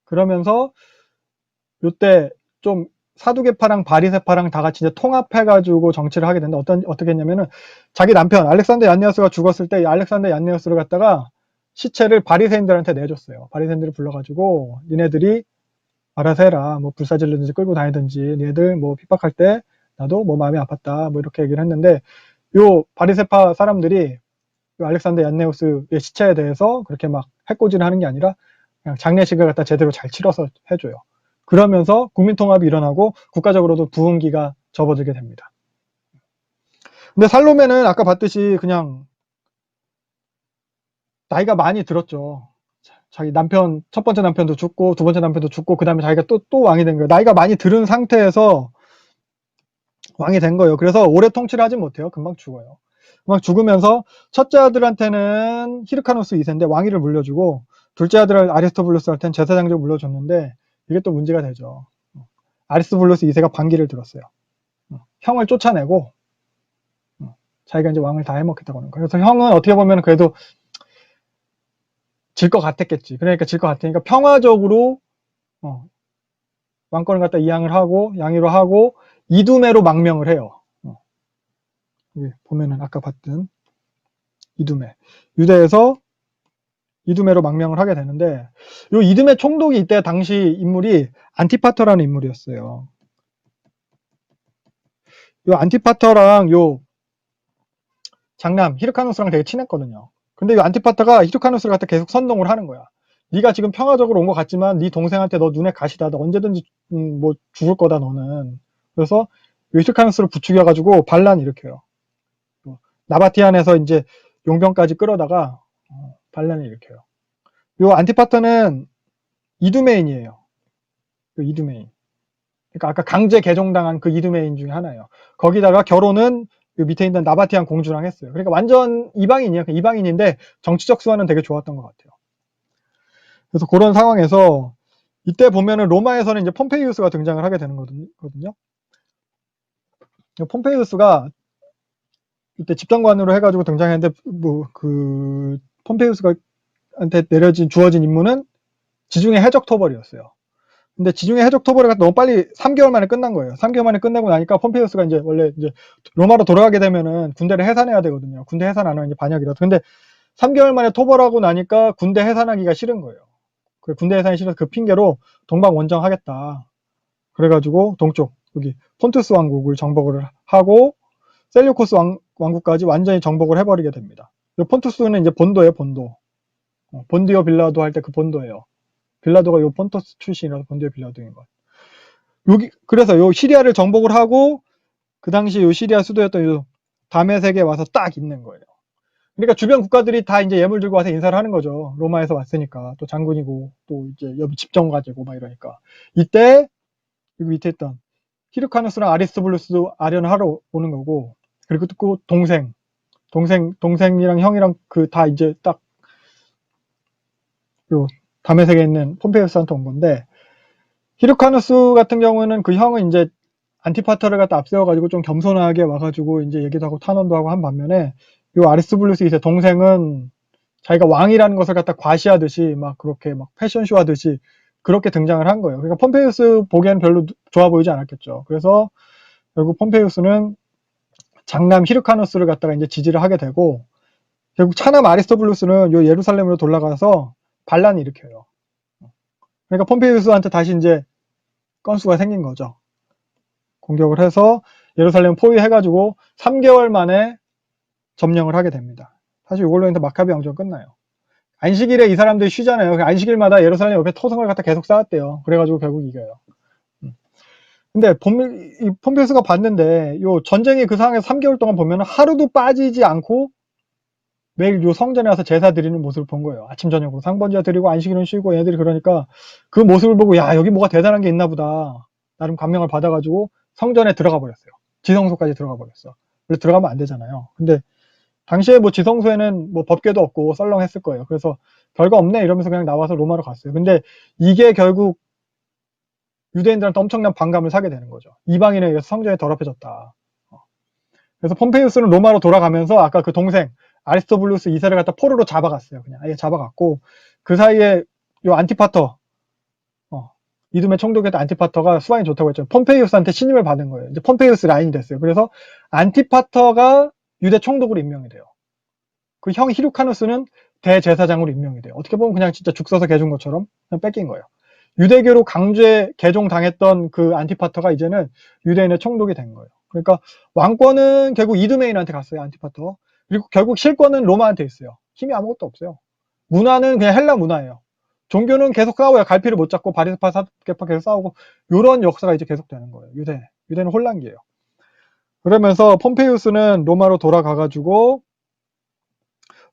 그러면서 요때 좀 사두개파랑 바리새파랑 다 같이 이제 통합해가지고 정치를 하게 되는데 어떻게 했냐면은 자기 남편 알렉산더 얀네우스가 죽었을 때 이 알렉산더 얀네우스를 갖다가 시체를 바리새인들한테 내줬어요. 바리새인들을 불러가지고 니네들이 알아서 해라. 뭐 불사질르든지 끌고 다니든지 니네들 뭐 핍박할 때 나도 뭐 마음이 아팠다. 뭐 이렇게 얘기를 했는데 요 바리새파 사람들이 요 알렉산더 얀네우스의 시체에 대해서 그렇게 막 해코지를 하는 게 아니라 그냥 장례식을 갖다 제대로 잘 치러서 해줘요. 그러면서 국민통합이 일어나고 국가적으로도 부흥기가 접어들게 됩니다. 근데 살로메는 아까 봤듯이 그냥 나이가 많이 들었죠. 자기 남편, 첫 번째 남편도 죽고 두 번째 남편도 죽고 그 다음에 자기가 또 왕이 된 거예요. 나이가 많이 들은 상태에서 왕이 된 거예요. 그래서 오래 통치를 하진 못해요. 금방 죽어요. 금방 죽으면서 첫째 아들한테는 히르카누스 2세인데 왕위를 물려주고 둘째 아들 아리스토블루스한테는 제사장직을 물려줬는데 이게 또 문제가 되죠. 아리스토블루스 2세가 반기를 들었어요. 형을 쫓아내고 자기가 이제 왕을 다 해먹겠다고 하는 거예요. 그래서 형은 어떻게 보면 그래도 질 것 같았겠지. 그러니까 질 것 같으니까 평화적으로 왕권을 갖다 이양을 하고 양위로 하고 이두메로 망명을 해요. 여기 보면은 아까 봤던 이두메. 유대에서 이두메로 망명을 하게 되는데 요 이두메 총독이 이때 당시 인물이 안티파터라는 인물이었어요. 요 안티파터랑 요 장남 히르카누스랑 되게 친했거든요. 근데 이 안티파터가 히르카누스를 갖다 계속 선동을 하는 거야. 네가 지금 평화적으로 온 것 같지만 네 동생한테 너 눈에 가시다. 너 언제든지 뭐 죽을 거다 너는. 그래서 히르카누스를 부추겨가지고 반란을 일으켜요. 나바티안에서 이제 용병까지 끌어다가 반란을 일으켜요. 요 안티파터는 이두메인이에요. 그 이두메인. 그러니까 아까 강제 개종당한 그 이두메인 중에 하나예요. 거기다가 결혼은 그 밑에 있는 나바티안 공주랑 했어요. 그러니까 완전 이방인이에요. 이방인인데 정치적 수완은 되게 좋았던 것 같아요. 그래서 그런 상황에서 이때 보면은 로마에서는 이제 폼페이우스가 등장을 하게 되는 거거든요. 폼페이우스가 이때 집정관으로 해가지고 등장했는데 뭐 그 폼페이우스가 한테 주어진 임무는 지중해 해적 토벌이었어요. 근데 지중해 해적 토벌이 너무 빨리 3개월 만에 끝난 거예요. 3개월 만에 끝나고 나니까 폼페이우스가 이제 원래 이제 로마로 돌아가게 되면은 군대를 해산해야 되거든요. 군대 해산 안 하면 이제 반역이라서. 근데 3개월 만에 토벌하고 나니까 군대 해산하기가 싫은 거예요. 그 군대 해산이 싫어서 그 핑계로 동방 원정하겠다. 그래가지고 동쪽 여기 폰투스 왕국을 정복을 하고 셀류코스 왕국까지 완전히 정복을 해버리게 됩니다. 폰투스는 이제 본도예요, 본도. 본디오 빌라도 할 때 그 본도예요. 빌라도가 요 폰토스 출신이라서 본디오 빌라도인 것. 여기 그래서 요 시리아를 정복을 하고 그 당시 요 시리아 수도였던 요 다메섹에 와서 딱 있는 거예요. 그러니까 주변 국가들이 다 이제 예물 들고 와서 인사를 하는 거죠. 로마에서 왔으니까 또 장군이고 또 이제 여기 집정 가지고 막 이러니까 이때 여기 밑에 있던 히르카누스랑 아리스토블루스도 아련을 하러 오는 거고 그리고 또 동생이랑 형이랑 그 다 이제 딱 요 다메섹에 있는 폼페이우스한테 온 건데 히르카누스 같은 경우는 그 형은 이제 안티파터를 갖다 앞세워가지고 좀 겸손하게 와가지고 이제 얘기도 하고 탄원도 하고 한 반면에 요 아리스토블루스 이제 동생은 자기가 왕이라는 것을 갖다 과시하듯이 막 그렇게 막 패션쇼 하듯이 그렇게 등장을 한 거예요. 그러니까 폼페이우스 보기에는 별로 좋아 보이지 않았겠죠. 그래서 결국 폼페이우스는 장남 히르카누스를 갖다가 이제 지지를 하게 되고 결국 차남 아리스토블루스는 요 예루살렘으로 돌아가서 반란을 일으켜요. 그러니까 폼페이우스한테 다시 이제 건수가 생긴 거죠. 공격을 해서 예루살렘 포위해가지고 3개월 만에 점령을 하게 됩니다. 사실 이걸로 인해 마카비 왕조가 끝나요. 안식일에 이 사람들이 쉬잖아요. 안식일마다 예루살렘 옆에 토성을 갖다 계속 쌓았대요. 그래가지고 결국 이겨요. 근데 폼페이우스가 봤는데 요 전쟁이 그 상황에서 3개월 동안 보면 하루도 빠지지 않고 매일 요 성전에 와서 제사 드리는 모습을 본 거예요. 아침 저녁으로 상번제사 드리고 안식일은 쉬고 얘들이 그러니까 그 모습을 보고 야 여기 뭐가 대단한 게 있나 보다. 나름 감명을 받아가지고 성전에 들어가 버렸어요. 지성소까지 들어가 버렸어. 원래 들어가면 안 되잖아요. 근데 당시에 뭐 지성소에는 뭐 법궤도 없고 썰렁했을 거예요. 그래서 별거 없네 이러면서 그냥 나와서 로마로 갔어요. 근데 이게 결국 유대인들한테 엄청난 반감을 사게 되는 거죠. 이방인에 의해서 성전이 더럽혀졌다. 그래서 폼페이우스는 로마로 돌아가면서 아까 그 동생 아리스토블루스 2세를 갖다 포로로 잡아갔어요. 그냥 아예 잡아갔고 그 사이에 요 안티파터 이두메 총독이었던 안티파터가 수완이 좋다고 했죠. 폼페이우스한테 신임을 받은 거예요. 이제 폼페이우스 라인이 됐어요. 그래서 안티파터가 유대 총독으로 임명이 돼요. 그 형 히루카누스는 대제사장으로 임명이 돼요. 어떻게 보면 그냥 진짜 죽 써서 개준 것처럼 그냥 뺏긴 거예요. 유대교로 강제 개종당했던 그 안티파터가 이제는 유대인의 총독이 된 거예요. 그러니까 왕권은 결국 이두메인한테 갔어요. 안티파터. 그리고 결국 실권은 로마한테 있어요. 힘이 아무것도 없어요. 문화는 그냥 헬라 문화예요. 종교는 계속 싸워요. 갈피를 못 잡고 바리스파 사개파 계속 싸우고 이런 역사가 이제 계속 되는 거예요. 유대는 혼란기예요. 그러면서 폼페이우스는 로마로 돌아가가지고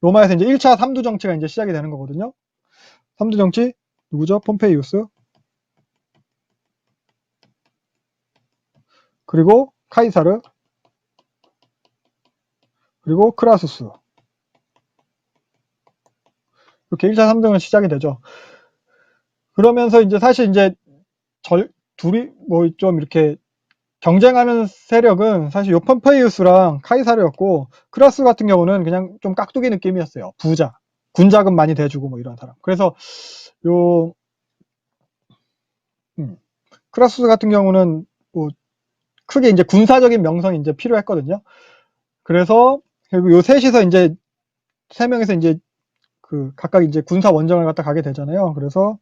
로마에서 이제 1차 삼두 정치가 이제 시작이 되는 거거든요. 삼두 정치 누구죠? 폼페이우스 그리고 카이사르 그리고 크라수스 이렇게 1차 3등은 시작이 되죠. 그러면서 이제 사실 이제 둘이 뭐 좀 이렇게 경쟁하는 세력은 사실 요 폼페이우스랑 카이사르였고 크라수스 같은 경우는 그냥 좀 깍두기 느낌이었어요. 부자, 군자금 많이 대주고 뭐 이런 사람. 그래서 요 크라수스 같은 경우는 뭐 크게 이제 군사적인 명성이 이제 필요했거든요. 그래서 결국 요 셋이서 이제 세 명에서 이제 그 각각 이제 군사 원정을 갖다 가게 되잖아요. 그래서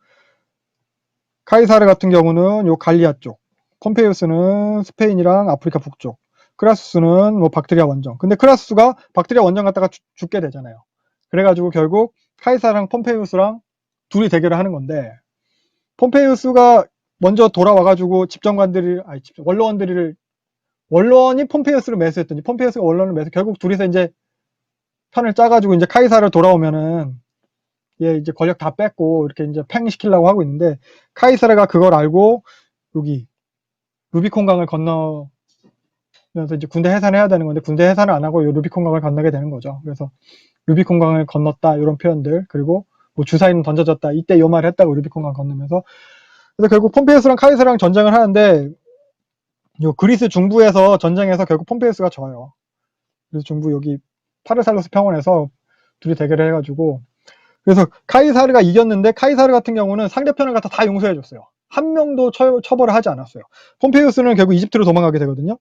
카이사르 같은 경우는 요 갈리아 쪽, 폼페이우스는 스페인이랑 아프리카 북쪽, 크라수스는 뭐 박트리아 원정. 근데 크라수스가 박트리아 원정 갔다가 죽게 되잖아요. 그래가지고 결국 카이사르랑 폼페이우스랑 둘이 대결을 하는 건데 폼페이우스가 먼저 돌아와가지고 원로원이 폼페이우스를 매수했더니 폼페이우스가 원로원을 매수 결국 둘이서 이제 편을 짜가지고 이제 카이사르 돌아오면은 얘 이제 권력 다 뺏고 이렇게 이제 팽시키려고 하고 있는데 카이사르가 그걸 알고 여기 루비콘강을 건너면서 이제 군대 해산해야 되는 건데 군대 해산을 안 하고 요 루비콘강을 건너게 되는 거죠. 그래서 루비콘강을 건넜다 이런 표현들 그리고 뭐 주사위는 던져졌다 이때 요 말을 했다고 루비콘강 건너면서 그래서 결국 폼페이우스랑 카이사르랑 전쟁을 하는데 요 그리스 중부에서 전쟁에서 결국 폼페이우스가 져요. 그래서 중부 여기 파르살로스 평원에서 둘이 대결을 해가지고 그래서 카이사르가 이겼는데 카이사르 같은 경우는 상대편을 갖다 다 용서해줬어요. 한 명도 처벌을 하지 않았어요. 폼페이우스는 결국 이집트로 도망가게 되거든요.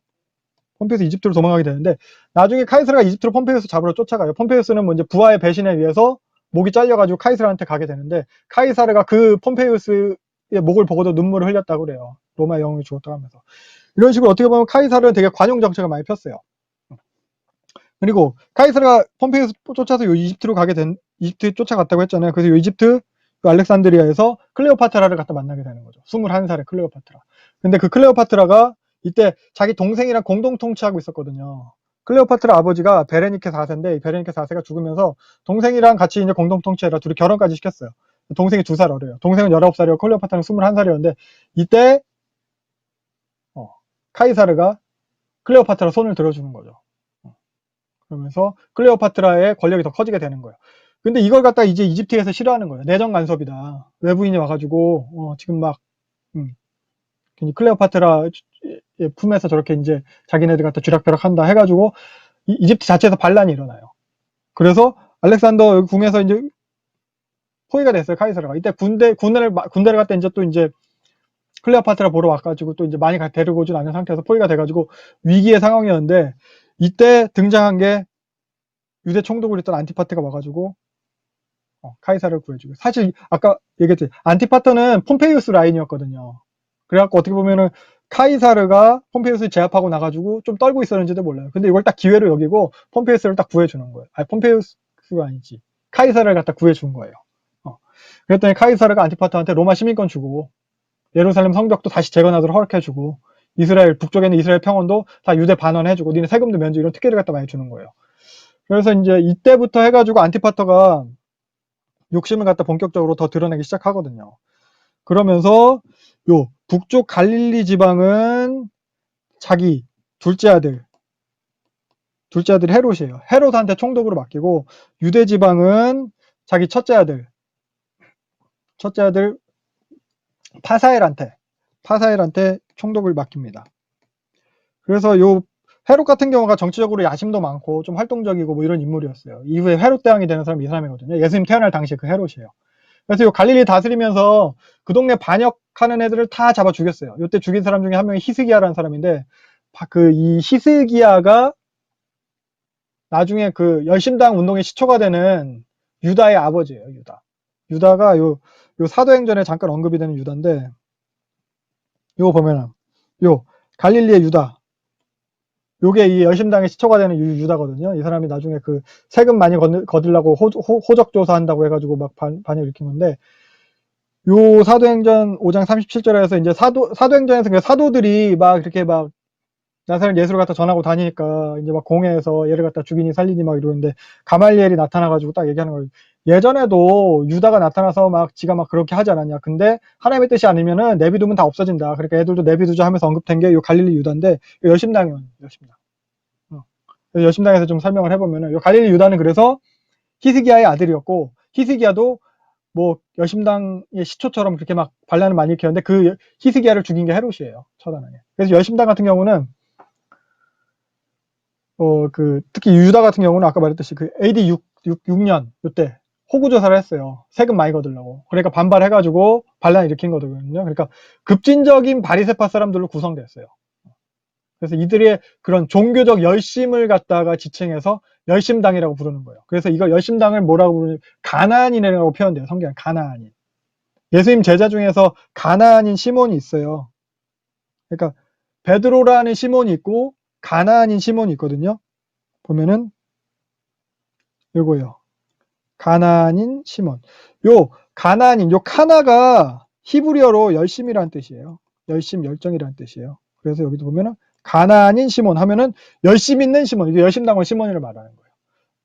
폼페이우스 이집트로 도망가게 되는데 나중에 카이사르가 이집트로 폼페이우스 잡으러 쫓아가요. 폼페이우스는 뭐 이제 부하의 배신에 의해서 목이 잘려가지고 카이사르한테 가게 되는데 카이사르가 그 폼페이우스의 목을 보고도 눈물을 흘렸다고 그래요. 로마의 영웅이 죽었다고 하면서. 이런 식으로 어떻게 보면 카이사르는 되게 관용 정책을 많이 폈어요. 그리고 카이사르가 폼페이우스 쫓아서 이집트에 쫓아갔다고 했잖아요. 그래서 요 이집트 알렉산드리아에서 클레오파트라를 갖다 만나게 되는 거죠. 21살의 클레오파트라. 근데 그 클레오파트라가 이때 자기 동생이랑 공동 통치하고 있었거든요. 클레오파트라 아버지가 베레니케 4세인데 베레니케 4세가 죽으면서 동생이랑 같이 이제 공동 통치해라 둘이 결혼까지 시켰어요. 동생이 2살 어려요. 동생은 19살이고 클레오파트라는 21살이었는데 이때 카이사르가 클레오파트라 손을 들어주는 거죠. 그러면서 클레오파트라의 권력이 더 커지게 되는 거예요. 근데 이걸 갖다 이제 이집트에서 싫어하는 거예요. 내정 간섭이다. 외부인이 와가지고 지금 막 클레오파트라 품에서 저렇게 이제 자기네들 갖다 쥐락펴락한다 해가지고 이집트 자체에서 반란이 일어나요. 그래서 알렉산더 궁에서 이제 포위가 됐어요. 카이사르가 이때 군대를 갖다 이제 또 이제 클레오파트라 보러 와가지고 또 이제 많이 데리고 오진 않은 상태에서 포위가 돼가지고 위기의 상황이었는데 이때 등장한 게 유대 총독을 했던 안티파트가 와가지고 카이사르를 구해주고 사실 아까 얘기했지 안티파트는 폼페이우스 라인이었거든요. 그래갖고 어떻게 보면은 카이사르가 폼페이우스를 제압하고 나가지고 좀 떨고 있었는지도 몰라요. 근데 이걸 딱 기회로 여기고 폼페이우스를 딱 구해주는 거예요. 아니 폼페이우스가 아니지 카이사르를 갖다 구해준 거예요. 그랬더니 카이사르가 안티파트한테 로마 시민권 주고 예루살렘 성벽도 다시 재건하도록 허락해주고 이스라엘 북쪽에 있는 이스라엘 평원도 다 유대 반환해주고 니네 세금도 면제 이런 특혜를 갖다 많이 주는 거예요. 그래서 이제 이때부터 해가지고 안티파터가 욕심을 갖다 본격적으로 더 드러내기 시작하거든요. 그러면서 요 북쪽 갈릴리 지방은 자기 둘째 아들 헤롯이에요. 헤롯한테 총독으로 맡기고 유대 지방은 자기 첫째 아들 파사엘한테 총독을 맡깁니다. 그래서 요 헤롯 같은 경우가 정치적으로 야심도 많고 좀 활동적이고 뭐 이런 인물이었어요. 이후에 헤롯 대왕이 되는 사람이 이 사람이거든요. 예수님 태어날 당시에 그 헤롯이에요. 그래서 요 갈릴리 다스리면서 그 동네 반역 하는 애들을 다 잡아 죽였어요. 이때 죽인 사람 중에 한 명이 히스기야라는 사람인데, 이 히스기야가 나중에 그 열심당 운동의 시초가 되는 유다의 아버지예요. 유다가 요 사도행전에 잠깐 언급이 되는 유다인데, 요거 보면은 요 갈릴리의 유다, 요게 이 열심당의 시초가 되는 유다거든요. 이 사람이 나중에 그 세금 많이 거들라고 호적 조사한다고 해가지고 막 반을 일으킨 건데, 요 사도행전 5장 37절에서 이제 사도행전에서 그 사도들이 막 이렇게 막 나사렛 예수를 갖다 전하고 다니니까 이제 막 공회에서 얘를 갖다 죽이니 살리니 막 이러는데, 가말리엘이 나타나가지고 딱 얘기하는 거예요. 예전에도 유다가 나타나서 막 지가 막 그렇게 하지 않았냐. 근데 하나님의 뜻이 아니면은 내비두면 다 없어진다. 그러니까 애들도 내비두자 하면서 언급된 게 요 갈릴리 유다인데, 요 열심당이요. 열심당. 그래서 열심당에서 좀 설명을 해보면은, 요 갈릴리 유다는 그래서 히스기야의 아들이었고, 히스기야도 뭐 열심당의 시초처럼 그렇게 막 반란을 많이 일으켰는데, 그 히스기야를 죽인 게 헤롯이에요. 처단하게. 그래서 열심당 같은 경우는 특히 유다 같은 경우는 아까 말했듯이 그 AD 6년 요때 호구조사를 했어요. 세금 많이 거두려고. 그러니까 반발해가지고 반란을 일으킨 거거든요. 그러니까 급진적인 바리새파 사람들로 구성됐어요. 그래서 이들의 그런 종교적 열심을 갖다가 지칭해서 열심당이라고 부르는 거예요. 그래서 이거 열심당을 뭐라고 부르냐, 가나안인이라고 표현돼요. 성경에 가나안인. 예수님 제자 중에서 가나안인 시몬이 있어요. 그러니까 베드로라는 시몬이 있고 가나안인 시몬이 있거든요. 보면은 요거요. 가나안인 시몬. 요 가나안인, 요 카나가 히브리어로 열심이라는 뜻이에요. 열심, 열정이라는 뜻이에요. 그래서 여기도 보면은 가나안인 시몬 하면은 열심 있는 시몬, 이게 열심당원 시몬이를 말하는 거예요.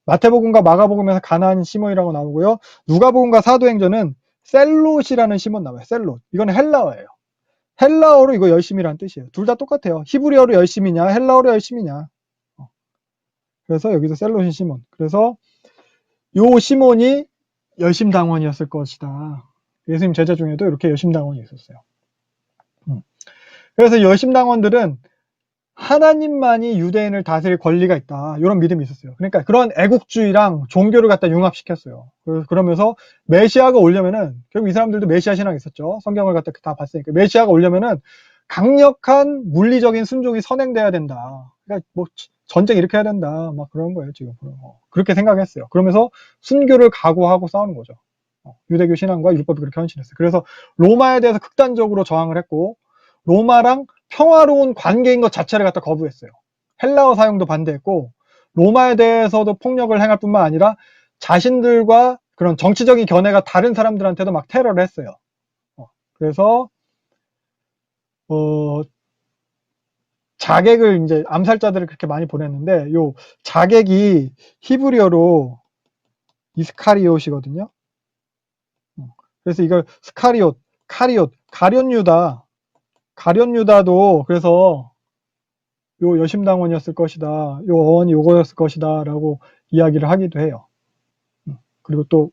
마태복음과 마가복음에서 가나안인 시몬이라고 나오고요. 누가복음과 사도행전은 셀롯이라는 시몬 나와요. 셀롯. 이거는 헬라어예요. 헬라어로 이거 열심이라는 뜻이에요. 둘 다 똑같아요. 히브리어로 열심이냐, 헬라어로 열심이냐. 그래서 여기서 셀롯인 시몬. 그래서 요 시몬이 열심당원이었을 것이다. 예수님 제자 중에도 이렇게 열심당원이 있었어요. 그래서 열심당원들은 하나님만이 유대인을 다스릴 권리가 있다. 이런 믿음이 있었어요. 그러니까 그런 애국주의랑 종교를 갖다 융합시켰어요. 그러면서 메시아가 오려면은, 결국 이 사람들도 메시아 신앙이 있었죠. 성경을 갖다 다 봤으니까. 메시아가 오려면은 강력한 물리적인 순종이 선행돼야 된다. 그러니까 뭐 전쟁 이렇게 해야 된다. 막 그런 거예요, 지금. 그렇게 생각했어요. 그러면서 순교를 각오하고 싸우는 거죠. 유대교 신앙과 율법이 그렇게 헌신했어요. 그래서 로마에 대해서 극단적으로 저항을 했고, 로마랑 평화로운 관계인 것 자체를 갖다 거부했어요. 헬라어 사용도 반대했고, 로마에 대해서도 폭력을 행할 뿐만 아니라 자신들과 그런 정치적인 견해가 다른 사람들한테도 막 테러를 했어요. 그래서 자객을, 이제 암살자들을 그렇게 많이 보냈는데, 요 자객이 히브리어로 이스카리옷이거든요. 그래서 이걸 스카리옷, 카리옷, 가룟 유다도 그래서 요 여심당원이었을 것이다. 요 어원이 요거였을 것이다. 라고 이야기를 하기도 해요. 그리고 또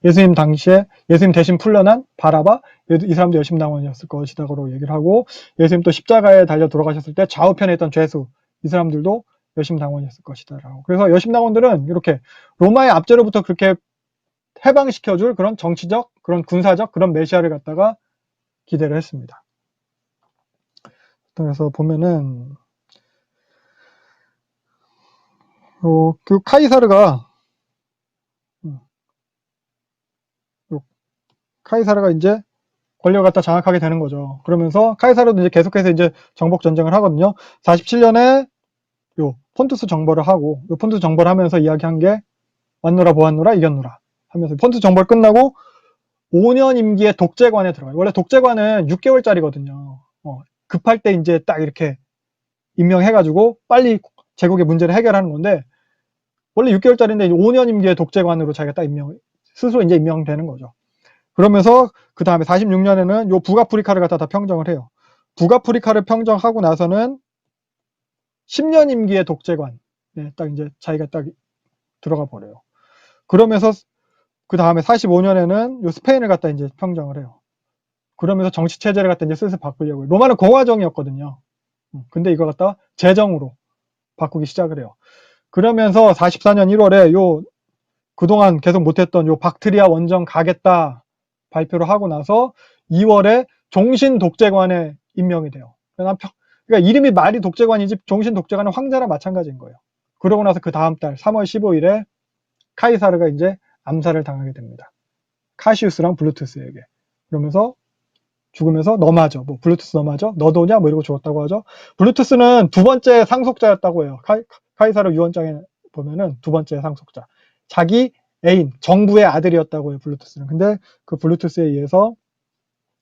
예수님 당시에 예수님 대신 풀려난 바라바, 이 사람도 여심당원이었을 것이다. 라고 얘기를 하고, 예수님 또 십자가에 달려 돌아가셨을 때 좌우편에 있던 죄수, 이 사람들도 여심당원이었을 것이다. 라고. 그래서 여심당원들은 이렇게 로마의 압제로부터 그렇게 해방시켜줄 그런 정치적, 그런 군사적, 그런 메시아를 갖다가 기대를 했습니다. 그래서 보면은 그 카이사르가 이제 권력을 갖다 장악하게 되는 거죠. 그러면서 카이사르도 이제 계속해서 이제 정복 전쟁을 하거든요. 47년에 요 폰투스 정벌을 하고, 요 폰투스 정벌을 하면서 이야기한 게 왔노라 보았노라 이겼노라 하면서, 폰투스 정벌 끝나고 5년 임기의 독재관에 들어가요. 원래 독재관은 6개월짜리거든요. 급할 때 이제 딱 이렇게 임명해가지고 빨리 제국의 문제를 해결하는 건데, 원래 6개월짜리인데 5년 임기의 독재관으로 자기가 딱 스스로 이제 임명되는 거죠. 그러면서 그 다음에 46년에는 요 북아프리카를 갖다 다 평정을 해요. 북아프리카를 평정하고 나서는 10년 임기의 독재관, 딱 이제 자기가 딱 들어가 버려요. 그러면서 그 다음에 45년에는 요 스페인을 갖다 이제 평정을 해요. 그러면서 정치 체제를 갖다 이제 슬슬 바꾸려고. 로마는 공화정이었거든요. 근데 이거 갖다 제정으로 바꾸기 시작을 해요. 그러면서 44년 1월에 요 그동안 계속 못했던 요 박트리아 원정 가겠다. 발표를 하고 나서 2월에 종신 독재관에 임명이 돼요. 그러니까 이름이 말이 독재관이지 종신 독재관은 황제랑 마찬가지인 거예요. 그러고 나서 그 다음 달 3월 15일에 카이사르가 이제 암살을 당하게 됩니다. 카시우스랑 블루투스에게. 그러면서 죽으면서 너 맞아. 뭐 블루투스 너 맞아? 너도냐? 뭐 이러고 죽었다고 하죠. 블루투스는 두 번째 상속자였다고 해요. 카이사르 유언장에 보면은 두 번째 상속자. 자기 애인, 정부의 아들이었다고 해요. 블루투스는. 근데 그 블루투스에 의해서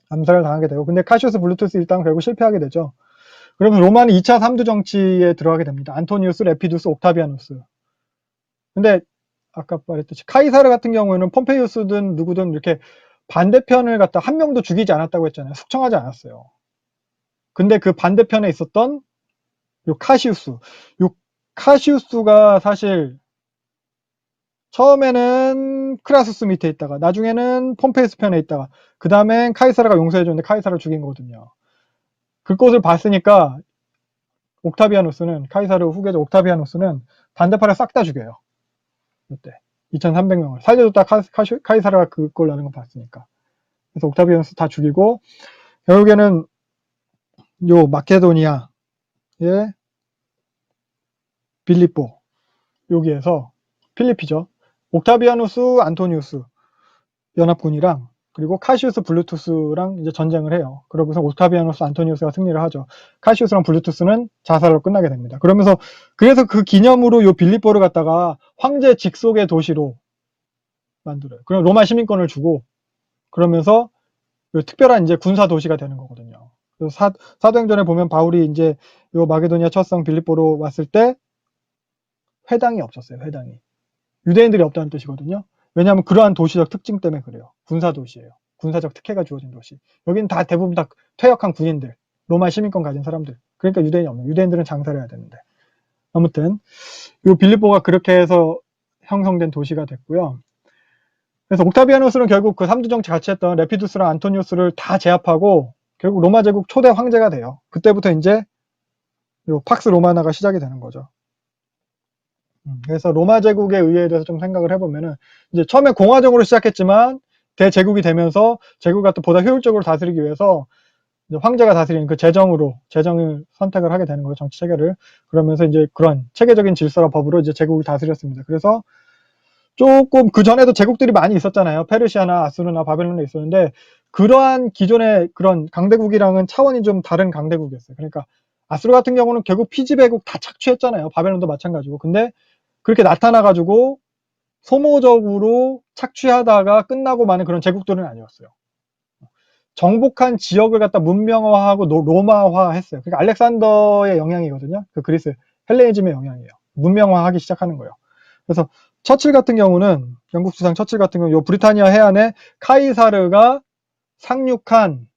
암살을 당하게 되고, 근데 카시우스 블루투스 일단 결국 실패하게 되죠. 그러면 로마는 2차 3두 정치에 들어가게 됩니다. 안토니우스, 레피두스, 옥타비아누스. 근데 아까 말했듯이 카이사르 같은 경우에는 폼페이우스든 누구든 이렇게 반대편을 갖다 한 명도 죽이지 않았다고 했잖아요. 숙청하지 않았어요. 근데 그 반대편에 있었던 요 카시우스가 사실 처음에는 크라수스 밑에 있다가 나중에는 폼페이우스 편에 있다가 그 다음엔 카이사르가 용서해줬는데 카이사르를 죽인 거거든요. 그것을 봤으니까 옥타비아누스는 카이사르 후계자 옥타비아누스는 반대파를 싹 다 죽여요. 이때 2,300명을 살려줬다 카이사르가 그걸 나는 거 봤으니까. 그래서 옥타비아누스 다 죽이고 결국에는 요 마케도니아의 빌립보 여기에서 필리피죠. 옥타비아누스 안토니우스 연합군이랑 그리고 카시우스 블루투스랑 이제 전쟁을 해요. 그러고서 옥타비아누스 안토니우스가 승리를 하죠. 카시우스랑 블루투스는 자살로 끝나게 됩니다. 그래서 그 기념으로 요 빌립보를 갖다가 황제 직속의 도시로 만들어요. 그럼 로마 시민권을 주고 그러면서 특별한 이제 군사 도시가 되는 거거든요. 사도행전에 보면 바울이 이제 요 마게도니아 첫성 빌립보로 왔을 때 회당이 없었어요. 회당이. 유대인들이 없다는 뜻이거든요. 왜냐하면 그러한 도시적 특징 때문에 그래요. 군사 도시예요. 군사적 특혜가 주어진 도시. 여기는 다 대부분 다 퇴역한 군인들, 로마 시민권 가진 사람들. 그러니까 유대인이 없는. 유대인들은 장사를 해야 되는데. 아무튼 요 빌립보가 그렇게 해서 형성된 도시가 됐고요. 그래서 옥타비아누스는 결국 그 삼두 정치 같이 했던 레피두스랑 안토니우스를 다 제압하고 결국 로마 제국 초대 황제가 돼요. 그때부터 이제 요 팍스 로마나가 시작이 되는 거죠. 그래서 로마 제국의 의회에 대해서 좀 생각을 해보면은 이제 처음에 공화정으로 시작했지만 대제국이 되면서 제국을 또 보다 효율적으로 다스리기 위해서 이제 황제가 다스리는 그 재정을 선택을 하게 되는 거예요. 정치 체계를. 그러면서 이제 그런 체계적인 질서와 법으로 이제 제국을 다스렸습니다. 그래서 조금 그 전에도 제국들이 많이 있었잖아요. 페르시아나 아수르나 바벨론에 있었는데 그러한 기존의 그런 강대국이랑은 차원이 좀 다른 강대국이었어요. 그러니까 아수르 같은 경우는 결국 피지배국 다 착취했잖아요. 바벨론도 마찬가지고. 근데 그렇게 나타나가지고 소모적으로 착취하다가 끝나고 마는 그런 제국들은 아니었어요. 정복한 지역을 갖다 문명화하고 로마화했어요. 그러니까 알렉산더의 영향이거든요. 그 그리스 헬레니즘의 영향이에요. 문명화하기 시작하는 거예요. 그래서 처칠 같은 경우는 영국 수상 처칠 같은 경우 요 브리타니아 해안에 카이사르가 상륙한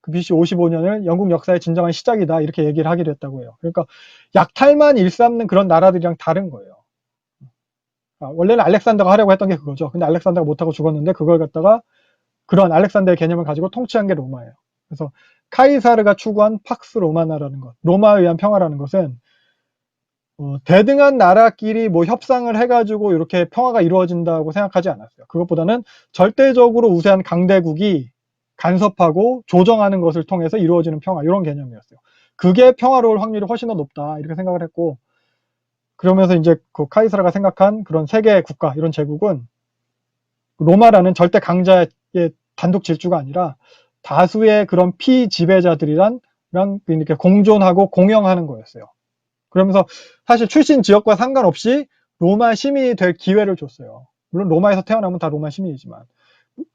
그 BC 55년을 영국 역사의 진정한 시작이다 이렇게 얘기를 하기도 했다고 해요. 그러니까 약탈만 일삼는 그런 나라들이랑 다른 거예요. 원래는 알렉산더가 하려고 했던 게 그거죠. 근데 알렉산더가 못하고 죽었는데 그걸 갖다가 그런 알렉산더의 개념을 가지고 통치한 게 로마예요. 그래서 카이사르가 추구한 팍스 로마나라는 것, 로마에 의한 평화라는 것은 대등한 나라끼리 뭐 협상을 해가지고 이렇게 평화가 이루어진다고 생각하지 않았어요. 그것보다는 절대적으로 우세한 강대국이 간섭하고 조정하는 것을 통해서 이루어지는 평화 이런 개념이었어요. 그게 평화로울 확률이 훨씬 더 높다 이렇게 생각을 했고 그러면서 이제 그 카이사르가 생각한 그런 세계 국가 이런 제국은 로마라는 절대 강자의 단독 질주가 아니라 다수의 그런 피지배자들이랑 이렇게 공존하고 공영하는 거였어요. 그러면서 사실 출신 지역과 상관없이 로마 시민이 될 기회를 줬어요. 물론 로마에서 태어나면 다 로마 시민이지만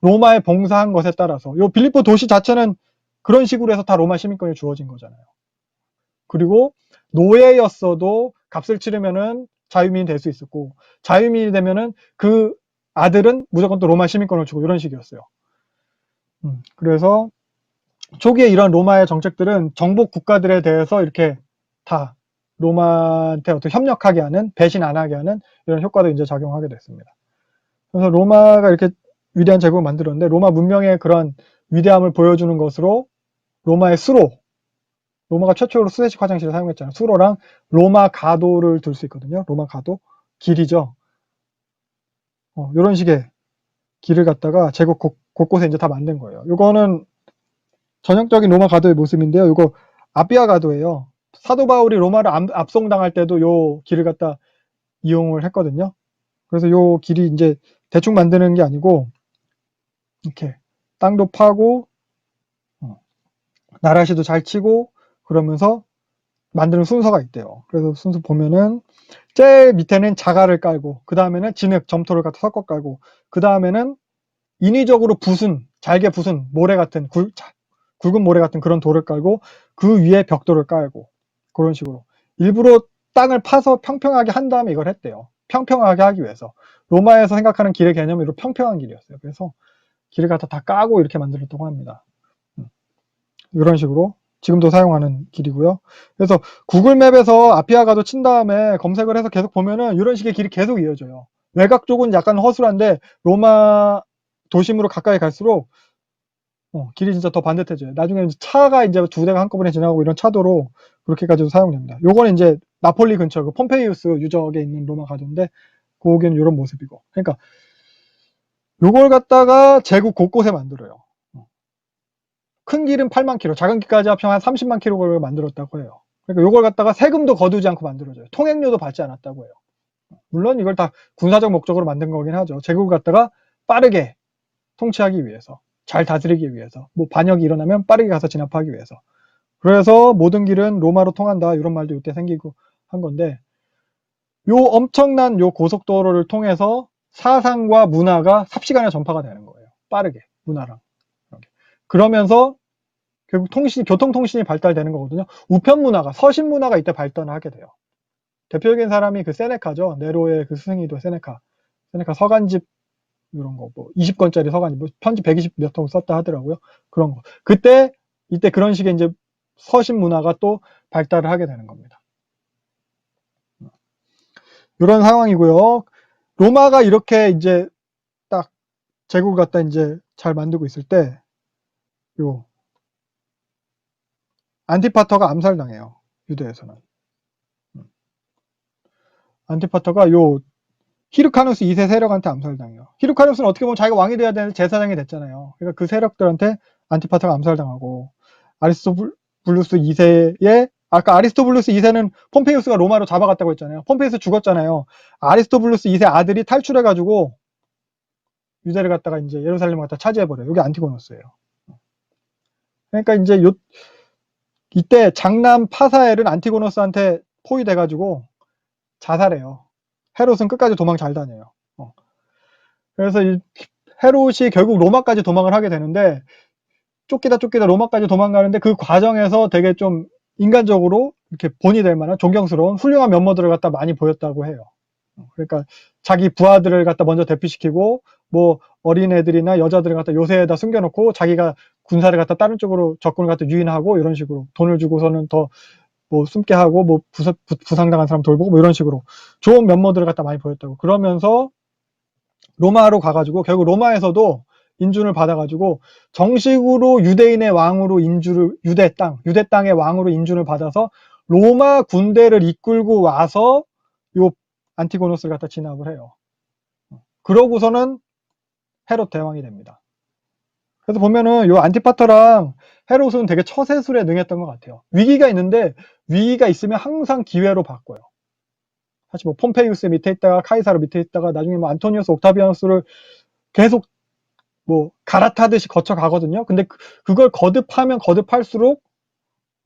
로마에 봉사한 것에 따라서 요 빌립보 도시 자체는 그런 식으로 해서 다 로마 시민권이 주어진 거잖아요. 그리고 노예였어도 값을 치르면은 자유민이 될 수 있었고 자유민이 되면은 그 아들은 무조건 또 로마 시민권을 주고 이런 식이었어요. 그래서 초기에 이런 로마의 정책들은 정복 국가들에 대해서 이렇게 다 로마한테 어떻게 협력하게 하는, 배신 안 하게 하는 이런 효과도 이제 작용하게 됐습니다. 그래서 로마가 이렇게 위대한 제국을 만들었는데 로마 문명의 그런 위대함을 보여주는 것으로 로마의 수로, 로마가 최초로 수세식 화장실을 사용했잖아요. 수로랑 로마 가도를 들 수 있거든요. 로마 가도, 길이죠. 이런 식의 길을 갖다가 제국 곳곳에 이제 다 만든 거예요. 이거는 전형적인 로마 가도의 모습인데요. 이거 아비아 가도예요. 사도 바울이 로마를 압송당할 때도 요 길을 갖다 이용을 했거든요. 그래서 요 길이 이제 대충 만드는 게 아니고 이렇게 땅도 파고 나라시도 잘 치고 그러면서 만드는 순서가 있대요. 그래서 순서 보면은 제일 밑에는 자갈을 깔고 그 다음에는 진흙, 점토를 갖다 섞어 깔고 그 다음에는 인위적으로 잘게 부순 모래 같은 굵은 모래 같은 그런 돌을 깔고 그 위에 벽돌을 깔고 그런 식으로 일부러 땅을 파서 평평하게 한 다음에 이걸 했대요. 평평하게 하기 위해서. 로마에서 생각하는 길의 개념이 이런 평평한 길이었어요. 그래서 길을 갖다 다 까고 이렇게 만들었다고 합니다. 이런 식으로 지금도 사용하는 길이고요. 그래서 구글맵에서 아피아 가도 친 다음에 검색을 해서 계속 보면은 이런 식의 길이 계속 이어져요. 외곽 쪽은 약간 허술한데 로마 도심으로 가까이 갈수록 길이 진짜 더 반듯해져요. 나중에 차가 이제 2대가 한꺼번에 지나가고 이런 차도로 그렇게까지도 사용됩니다. 요거는 이제 나폴리 근처 그 폼페이우스 유적에 있는 로마 가도인데 거기는 이런 모습이고. 그러니까 요걸 갖다가 제국 곳곳에 만들어요. 큰 길은 8만 킬로, 작은 길까지 합치면 한 30만 킬로를 만들었다고 해요. 그러니까 요걸 갖다가 세금도 거두지 않고 만들어줘요. 통행료도 받지 않았다고 해요. 물론 이걸 다 군사적 목적으로 만든 거긴 하죠. 제국을 갖다가 빠르게 통치하기 위해서, 잘 다스리기 위해서, 뭐 반역이 일어나면 빠르게 가서 진압하기 위해서. 그래서 모든 길은 로마로 통한다 이런 말도 이때 생기고 한 건데 요 엄청난 요 고속도로를 통해서 사상과 문화가 삽시간에 전파가 되는 거예요. 빠르게 문화랑. 그러면서 결국 교통통신이 발달되는 거거든요. 우편 문화가, 서신 문화가 이때 발달을 하게 돼요. 대표적인 사람이 그 세네카죠. 네로의 그 스승이도 세네카 서간집 이런 거, 뭐 20권짜리 서간집, 뭐 편지 120 몇 통 썼다 하더라고요. 그런 거. 이때 그런 식의 이제 서신 문화가 또 발달을 하게 되는 겁니다. 이런 상황이고요. 로마가 이렇게 이제 딱 제국을 갖다 이제 잘 만들고 있을 때, 요 안티파터가 암살당해요. 유대에서는. 안티파터가 요 히르카누스 2세 세력한테 암살당해요. 히르카누스는 어떻게 보면 자기가 왕이 돼야 되는데 제사장이 됐잖아요. 그러니까 그 세력들한테 안티파터가 암살당하고 아리스토블루스 2세의 아까 아리스토블루스 2세는 폼페이우스가 로마로 잡아갔다고 했잖아요. 폼페이우스 죽었잖아요. 아리스토블루스 2세 아들이 탈출해가지고 유대를 갖다가 이제 예루살렘을 갖다 차지해버려요. 여기 안티고노스예요. 그러니까 이제 이때 장남 파사엘은 안티고노스한테 포위돼가지고 자살해요. 헤롯은 끝까지 도망 잘 다녀요. 그래서 헤롯이 결국 로마까지 도망을 하게 되는데 쫓기다 로마까지 도망가는데 그 과정에서 되게 좀 인간적으로 이렇게 본이 될 만한 존경스러운 훌륭한 면모들을 갖다 많이 보였다고 해요. 그러니까 자기 부하들을 갖다 먼저 대피시키고 뭐 어린애들이나 여자들을 갖다 요새에다 숨겨놓고 자기가 군사를 갖다 다른 쪽으로 적군을 갖다 유인하고 이런 식으로 돈을 주고서는 더 뭐 숨게 하고 뭐 부상당한 사람 돌보고 뭐 이런 식으로 좋은 면모들을 갖다 많이 보였다고. 그러면서 로마로 가가지고 결국 로마에서도 인준을 받아가지고 정식으로 유대인의 왕으로 유대 땅의 왕으로 인준을 받아서 로마 군대를 이끌고 와서 요 안티고노스를 갖다 진압을 해요. 그러고서는 헤롯 대왕이 됩니다. 그래서 보면은 요 안티파터랑 헤롯은 되게 처세술에 능했던 것 같아요. 위기가 있는데 위기가 있으면 항상 기회로 바꿔요. 사실 뭐 폼페이우스 밑에 있다가 카이사르 밑에 있다가 나중에 뭐 안토니우스 옥타비아누스를 계속 뭐 갈아타듯이 거쳐가거든요. 근데 그걸 거듭하면 거듭할수록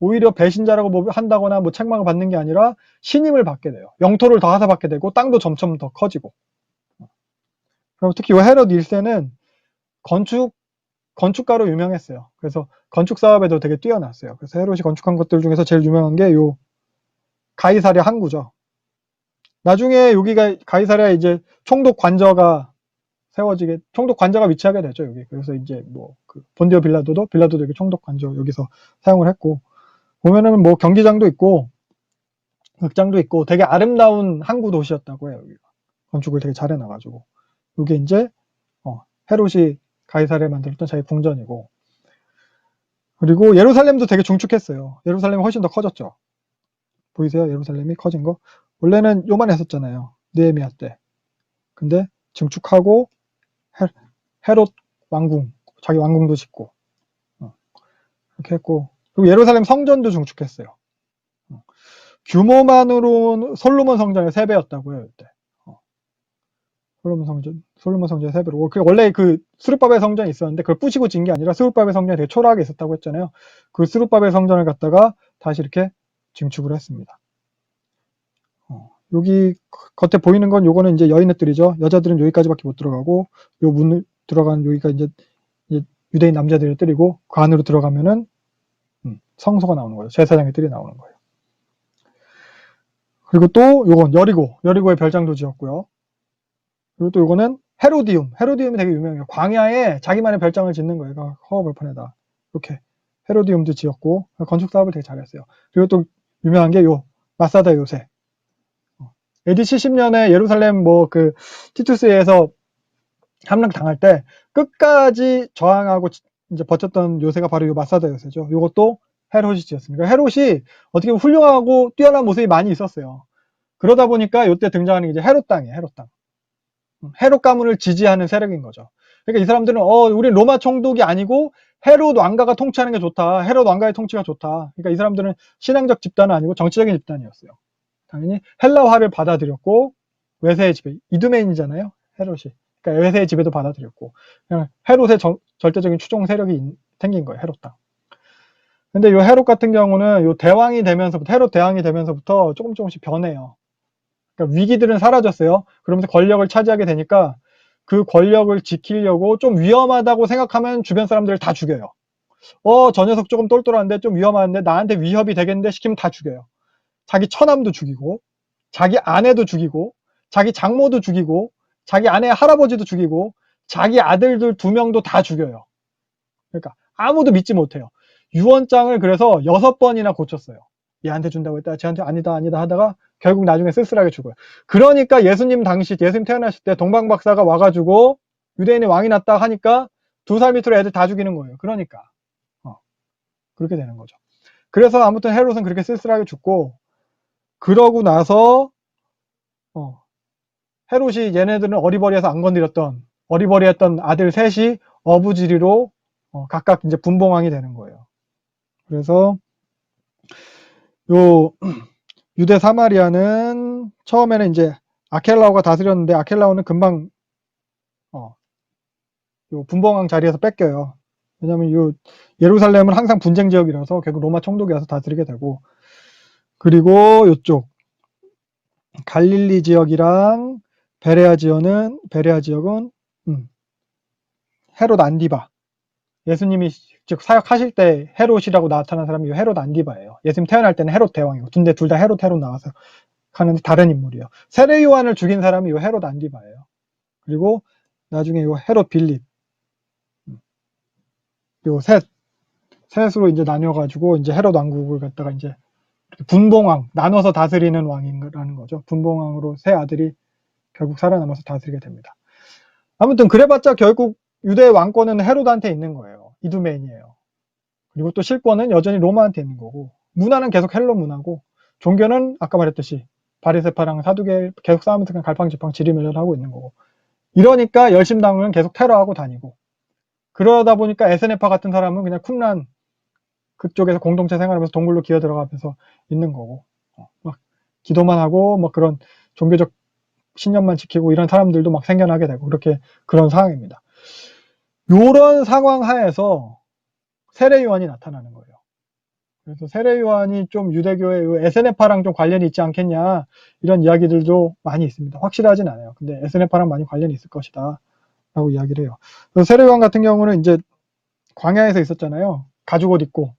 오히려 배신자라고 뭐 한다거나 뭐 책망을 받는 게 아니라 신임을 받게 돼요. 영토를 더 하사받게 되고 땅도 점점 더 커지고. 그럼 특히 이 헤롯 1세는 건축가로 유명했어요. 그래서 건축 사업에도 되게 뛰어났어요. 그래서 헤롯이 건축한 것들 중에서 제일 유명한 게 요 가이사랴 항구죠. 나중에 여기가 가이사랴 이제 총독 관저가 총독 관저가 위치하게 되죠, 여기. 그래서 이제 뭐 그 본디오 빌라도도 여기 총독 관저 여기서 사용을 했고, 보면은 뭐 경기장도 있고 극장도 있고 되게 아름다운 항구 도시였다고 해요, 여기가. 건축을 되게 잘 해놔가지고. 이게 이제 헤롯이 가이사랴에 만들었던 자기 궁전이고, 그리고 예루살렘도 되게 중축했어요. 예루살렘이 훨씬 더 커졌죠. 보이세요? 예루살렘이 커진 거. 원래는 요만했었잖아요, 느헤미야 때. 근데 증축하고 헤롯 왕궁, 자기 왕궁도 짓고, 이렇게 했고, 그리고 예루살렘 성전도 증축했어요. 규모만으로는 솔로몬 성전의 3배였다고 해요, 이때. 솔로몬 성전의 3배로. 원래 그 스룹바벨 성전이 있었는데 그걸 부시고 진 게 아니라 스룹바벨 성전이 되게 초라하게 있었다고 했잖아요. 그 스룹바벨 성전을 갖다가 다시 이렇게 증축을 했습니다. 여기 겉에 보이는 건 요거는 이제 여인넷들이죠. 여자들은 여기까지밖에 못 들어가고 요 문을 들어간 여기가 이제 유대인 남자들의 뜰이고 그 안으로 들어가면은 성소가 나오는 거예요. 제사장의 뜰이 나오는 거예요. 그리고 또 요건 여리고의 별장도 지었고요. 그리고 또 요거는 헤로디움이 되게 유명해요. 광야에 자기만의 별장을 짓는 거예요. 허허벌판에다 이렇게 헤로디움도 지었고 건축 사업을 되게 잘했어요. 그리고 또 유명한 게 요 마사다 요새. AD 70년에 예루살렘 그 티투스에서 함락 당할 때 끝까지 저항하고 이제 버텼던 요새가 바로 요 마사다 요새죠. 요것도 헤롯이 지었습니다. 헤롯이 어떻게 보면 훌륭하고 뛰어난 모습이 많이 있었어요. 그러다 보니까 요때 등장하는 게 이제 헤롯 땅이에요. 헤롯 땅. 헤롯 가문을 지지하는 세력인 거죠. 그러니까 이 사람들은 우린 로마 총독이 아니고 헤롯 왕가가 통치하는 게 좋다. 헤롯 왕가의 통치가 좋다. 그러니까 이 사람들은 신앙적 집단은 아니고 정치적인 집단이었어요. 당연히 헬라화를 받아들였고 외세의 지배, 이두메인이잖아요. 헤롯이. 그러니까 외세의 지배도 받아들였고 그냥 헤롯의 절대적인 추종 세력이 생긴 거예요. 헤롯 땅. 근데 이 헤롯 같은 경우는 요 헤롯 대왕이 되면서부터 조금씩 변해요. 그러니까 위기들은 사라졌어요. 그러면서 권력을 차지하게 되니까 그 권력을 지키려고 좀 위험하다고 생각하면 주변 사람들을 다 죽여요. 저 녀석 조금 똘똘한데 좀 위험한데 나한테 위협이 되겠는데 시키면 다 죽여요. 자기 처남도 죽이고 자기 아내도 죽이고 자기 장모도 죽이고 자기 아내 할아버지도 죽이고 자기 아들들 2명도 다 죽여요. 그러니까 아무도 믿지 못해요. 유언장을 그래서 6번이나 고쳤어요. 얘한테 준다고 했다가 쟤한테 아니다 하다가 결국 나중에 쓸쓸하게 죽어요. 그러니까 예수님 태어나실 때 동방박사가 와가지고 유대인의 왕이 났다 하니까 2살 밑으로 애들 다 죽이는 거예요. 그러니까 그렇게 되는 거죠. 그래서 아무튼 헤롯은 그렇게 쓸쓸하게 죽고 그러고 나서 헤롯이 얘네들은 어리버리해서 안 건드렸던 어리버리했던 아들 셋이 어부지리로 각각 이제 분봉왕이 되는 거예요. 그래서 요 유대 사마리아는 처음에는 이제 아켈라오가 다스렸는데 아켈라오는 금방 요 분봉왕 자리에서 뺏겨요. 왜냐면 요 예루살렘은 항상 분쟁 지역이라서 결국 로마 총독이 와서 다스리게 되고 그리고 요쪽 갈릴리 지역이랑 베레아 지역은 헤롯 안디바 예수님이 즉 사역하실 때 헤롯이라고 나타난 사람이 헤롯 안디바예요. 예수님 태어날 때는 헤롯 대왕이고 근데 둘 다 헤롯 나와서 하는데 다른 인물이에요. 세례 요한을 죽인 사람이 요 헤롯 안디바예요. 그리고 나중에 요 헤롯 빌립 요 셋으로 이제 나뉘어가지고 이제 헤롯 왕국을 갖다가 이제 분봉왕 나눠서 다스리는 왕이라는 거죠. 분봉왕으로 세 아들이 결국 살아남아서 다스리게 됩니다. 아무튼 그래봤자 결국 유대 왕권은 헤롯한테 있는 거예요. 이두메인이에요. 그리고 또 실권은 여전히 로마한테 있는 거고 문화는 계속 헬로 문화고 종교는 아까 말했듯이 바리새파랑 사두개 계속 싸우면서 그냥 갈팡질팡 지리멸렬하고 있는 거고 이러니까 열심당은 계속 테러하고 다니고 그러다 보니까 에스네파 같은 사람은 그냥 쿰란 그쪽에서 공동체 생활하면서 동굴로 기어 들어가면서 있는 거고 막 기도만 하고 막 그런 종교적 신념만 지키고 이런 사람들도 막 생겨나게 되고 그런 상황입니다. 요런 상황 하에서 세례 요한이 나타나는 거예요. 그래서 세례 요한이 좀 유대교의 에스네파랑 좀 관련이 있지 않겠냐 이런 이야기들도 많이 있습니다. 확실하진 않아요. 근데 에스네파랑 많이 관련이 있을 것이다 라고 이야기를 해요. 그래서 세례 요한 같은 경우는 이제 광야에서 있었잖아요. 가죽옷 입고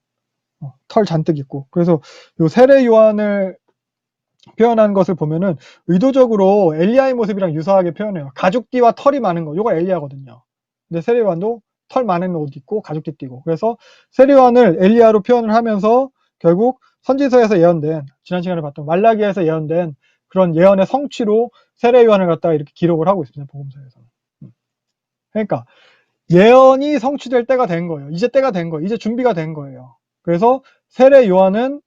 털 잔뜩 있고 그래서 요 세례 요한을 표현한 것을 보면은 의도적으로 엘리야의 모습이랑 유사하게 표현해요. 가죽띠와 털이 많은 거, 요거 엘리야거든요. 근데 세례 요한도 털 많은 옷 입고 가죽띠 띠고 그래서 세례 요한을 엘리야로 표현을 하면서 결국 선지서에서 예언된 지난 시간에 봤던 말라기에서 예언된 그런 예언의 성취로 세례 요한을 갖다가 이렇게 기록을 하고 있습니다. 복음서에서는. 그러니까 예언이 성취될 때가 된 거예요. 이제 때가 된 거예요. 이제 준비가 된 거예요. 그래서 세례 요한은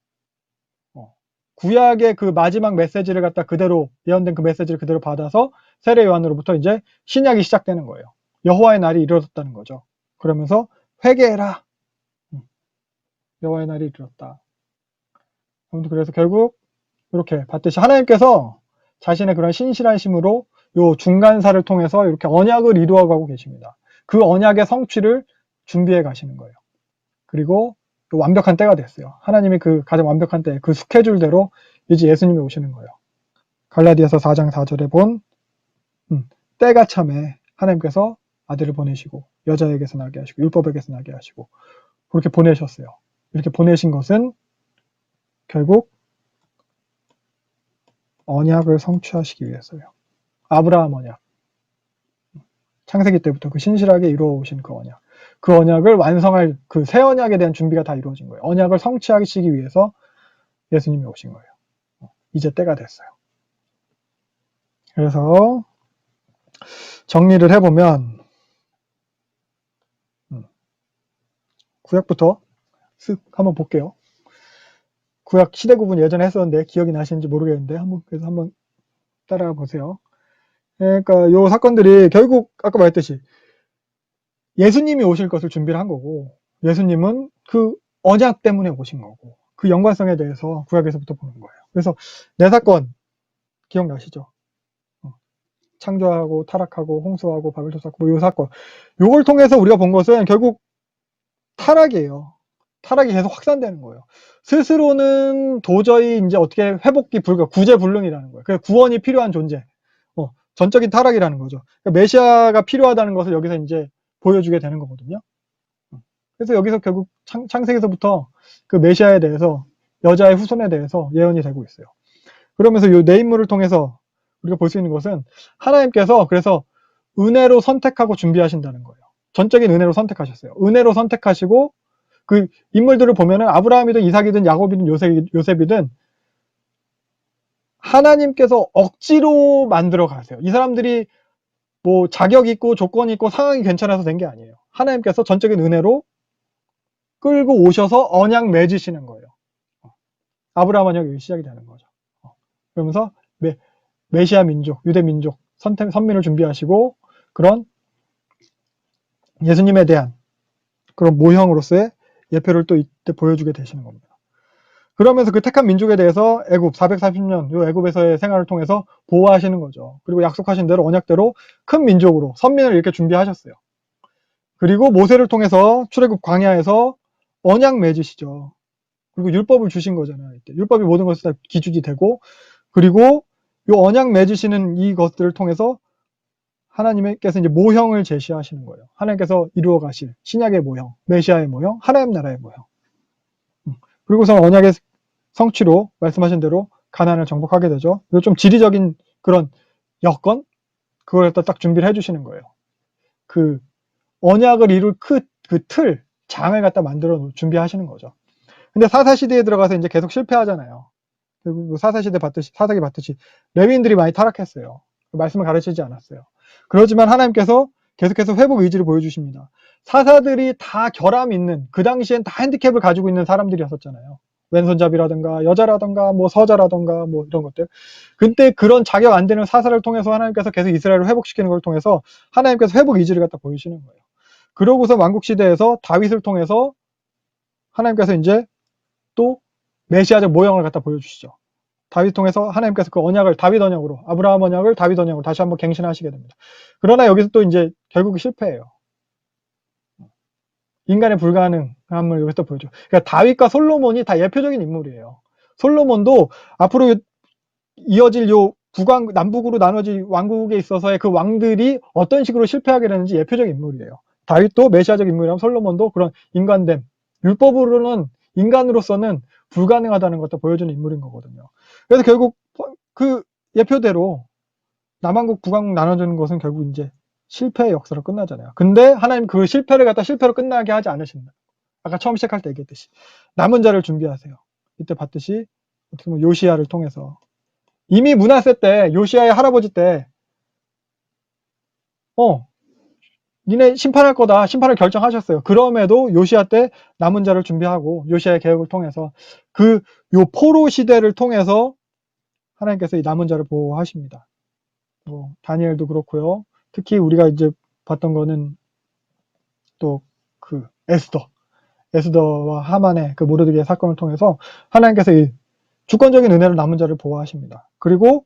구약의 그 마지막 메시지를 갖다 그대로 예언된 그 메시지를 그대로 받아서 세례 요한으로부터 이제 신약이 시작되는 거예요. 여호와의 날이 이르렀다는 거죠. 그러면서 회개해라. 여호와의 날이 이르렀다. 아무튼 그래서 결국 이렇게 봤듯이 하나님께서 자신의 그런 신실하심으로 요 중간사를 통해서 이렇게 언약을 이루어가고 계십니다. 그 언약의 성취를 준비해 가시는 거예요. 그리고 완벽한 때가 됐어요. 하나님이 그 가장 완벽한 때, 그 스케줄대로 이제 예수님이 오시는 거예요. 갈라디아서 4장 4절에 본 때가 참에 하나님께서 아들을 보내시고 여자에게서 나게 하시고 율법에게서 나게 하시고 그렇게 보내셨어요. 이렇게 보내신 것은 결국 언약을 성취하시기 위해서요. 아브라함 언약. 창세기 때부터 그 신실하게 이루어오신 그 언약. 그 언약을 완성할 그 새 언약에 대한 준비가 다 이루어진 거예요. 언약을 성취하시기 위해서 예수님이 오신 거예요. 이제 때가 됐어요. 그래서 정리를 해보면 구약부터 쓱 한번 볼게요. 구약 시대 구분 예전에 했었는데 기억이 나시는지 모르겠는데 그래서 한번 따라가 보세요. 그러니까 요 사건들이 결국 아까 말했듯이 예수님이 오실 것을 준비를 한 거고 예수님은 그 언약 때문에 오신 거고 그 연관성에 대해서 구약에서부터 보는 거예요. 그래서 네 사건 기억나시죠? 창조하고 타락하고 홍수하고 바벨탑 쌓고 뭐 요 사건 요걸 통해서 우리가 본 것은 결국 타락이에요. 타락이 계속 확산되는 거예요. 스스로는 도저히 이제 어떻게 회복이 구제불능이라는 거예요. 그래서 구원이 필요한 존재. 전적인 타락이라는 거죠. 그러니까 메시아가 필요하다는 것을 여기서 이제 보여주게 되는 거거든요. 그래서 여기서 결국 창세기에서부터 그 메시아에 대해서 여자의 후손에 대해서 예언이 되고 있어요. 그러면서 이 네 인물을 통해서 우리가 볼 수 있는 것은 하나님께서 그래서 은혜로 선택하고 준비하신다는 거예요. 전적인 은혜로 선택하셨어요. 은혜로 선택하시고 그 인물들을 보면은 아브라함이든 이삭이든 야곱이든 요셉이든 하나님께서 억지로 만들어 가세요. 이 사람들이 뭐 자격 있고 조건 있고 상황이 괜찮아서 된 게 아니에요. 하나님께서 전적인 은혜로 끌고 오셔서 언약 맺으시는 거예요. 아브라함 언약이 여기 시작이 되는 거죠. 그러면서 메시아 민족, 유대 민족, 선민을 준비하시고 그런 예수님에 대한 그런 모형으로서의 예표를 또 이때 보여주게 되시는 겁니다. 그러면서 그 택한 민족에 대해서 애굽 440년 요 애굽에서의 생활을 통해서 보호하시는 거죠. 그리고 약속하신 대로 언약대로 큰 민족으로 선민을 이렇게 준비하셨어요. 그리고 모세를 통해서 출애굽 광야에서 언약 맺으시죠. 그리고 율법을 주신 거잖아요. 이때. 율법이 모든 것을 다 기준이 되고 그리고 요 언약 맺으시는 이것들을 통해서 하나님께서 이제 모형을 제시하시는 거예요. 하나님께서 이루어 가실 신약의 모형, 메시아의 모형, 하나님 나라의 모형. 그리고서 언약의 성취로 말씀하신 대로 가나안을 정복하게 되죠. 이거 좀 지리적인 그런 여건 그걸 딱 준비를 해주시는 거예요. 그 언약을 이룰 그 틀, 장을 갖다 만들어 준비하시는 거죠. 근데 사사시대에 들어가서 이제 계속 실패하잖아요. 그리고 사사시대 사사기 봤듯이 레위인들이 많이 타락했어요. 말씀을 가르치지 않았어요. 그렇지만 하나님께서 계속해서 회복 의지를 보여주십니다. 사사들이 다 결함 있는 그 당시엔 다 핸디캡을 가지고 있는 사람들이었었잖아요. 왼손잡이라든가 여자라든가 뭐 서자라든가 뭐 이런 것들. 근데 그런 자격 안 되는 사사를 통해서 하나님께서 계속 이스라엘을 회복시키는 걸 통해서 하나님께서 회복 의지를 갖다 보여주시는 거예요. 그러고서 왕국시대에서 다윗을 통해서 하나님께서 이제 또 메시아적 모형을 갖다 보여주시죠. 다윗 통해서 하나님께서 그 언약을 다윗 언약으로 아브라함 언약을 다윗 언약으로 다시 한번 갱신하시게 됩니다. 그러나 여기서 또 이제 결국 실패해요. 인간의 불가능함을 여기서 보여줘. 그러니까 다윗과 솔로몬이 다 예표적인 인물이에요. 솔로몬도 앞으로 이어질 요 남북으로 나눠질 왕국에 있어서의 그 왕들이 어떤 식으로 실패하게 되는지 예표적 인물이에요. 다윗도 메시아적 인물이라면 솔로몬도 그런 인간됨, 율법으로는 인간으로서는 불가능하다는 것도 보여주는 인물인 거거든요. 그래서 결국 그 예표대로 남한국 북한국 나눠주는 것은 결국 이제 실패의 역사로 끝나잖아요. 근데 하나님 그 실패를 갖다 실패로 끝나게 하지 않으신다. 아까 처음 시작할 때 얘기했듯이 남은 자를 준비하세요. 이때 봤듯이 어떻게 보면 요시야를 통해서 이미 므낫세 때 요시야의 할아버지 때 니네 심판할 거다. 심판을 결정하셨어요. 그럼에도 요시야 때 남은 자를 준비하고 요시야의 개혁을 통해서 요 포로 시대를 통해서 하나님께서 이 남은 자를 보호하십니다. 다니엘도 그렇고요. 특히 우리가 이제 봤던 거는 또 그 에스더와 하만의 그 모르드게의 사건을 통해서 하나님께서 이 주권적인 은혜로 남은 자를 보호하십니다. 그리고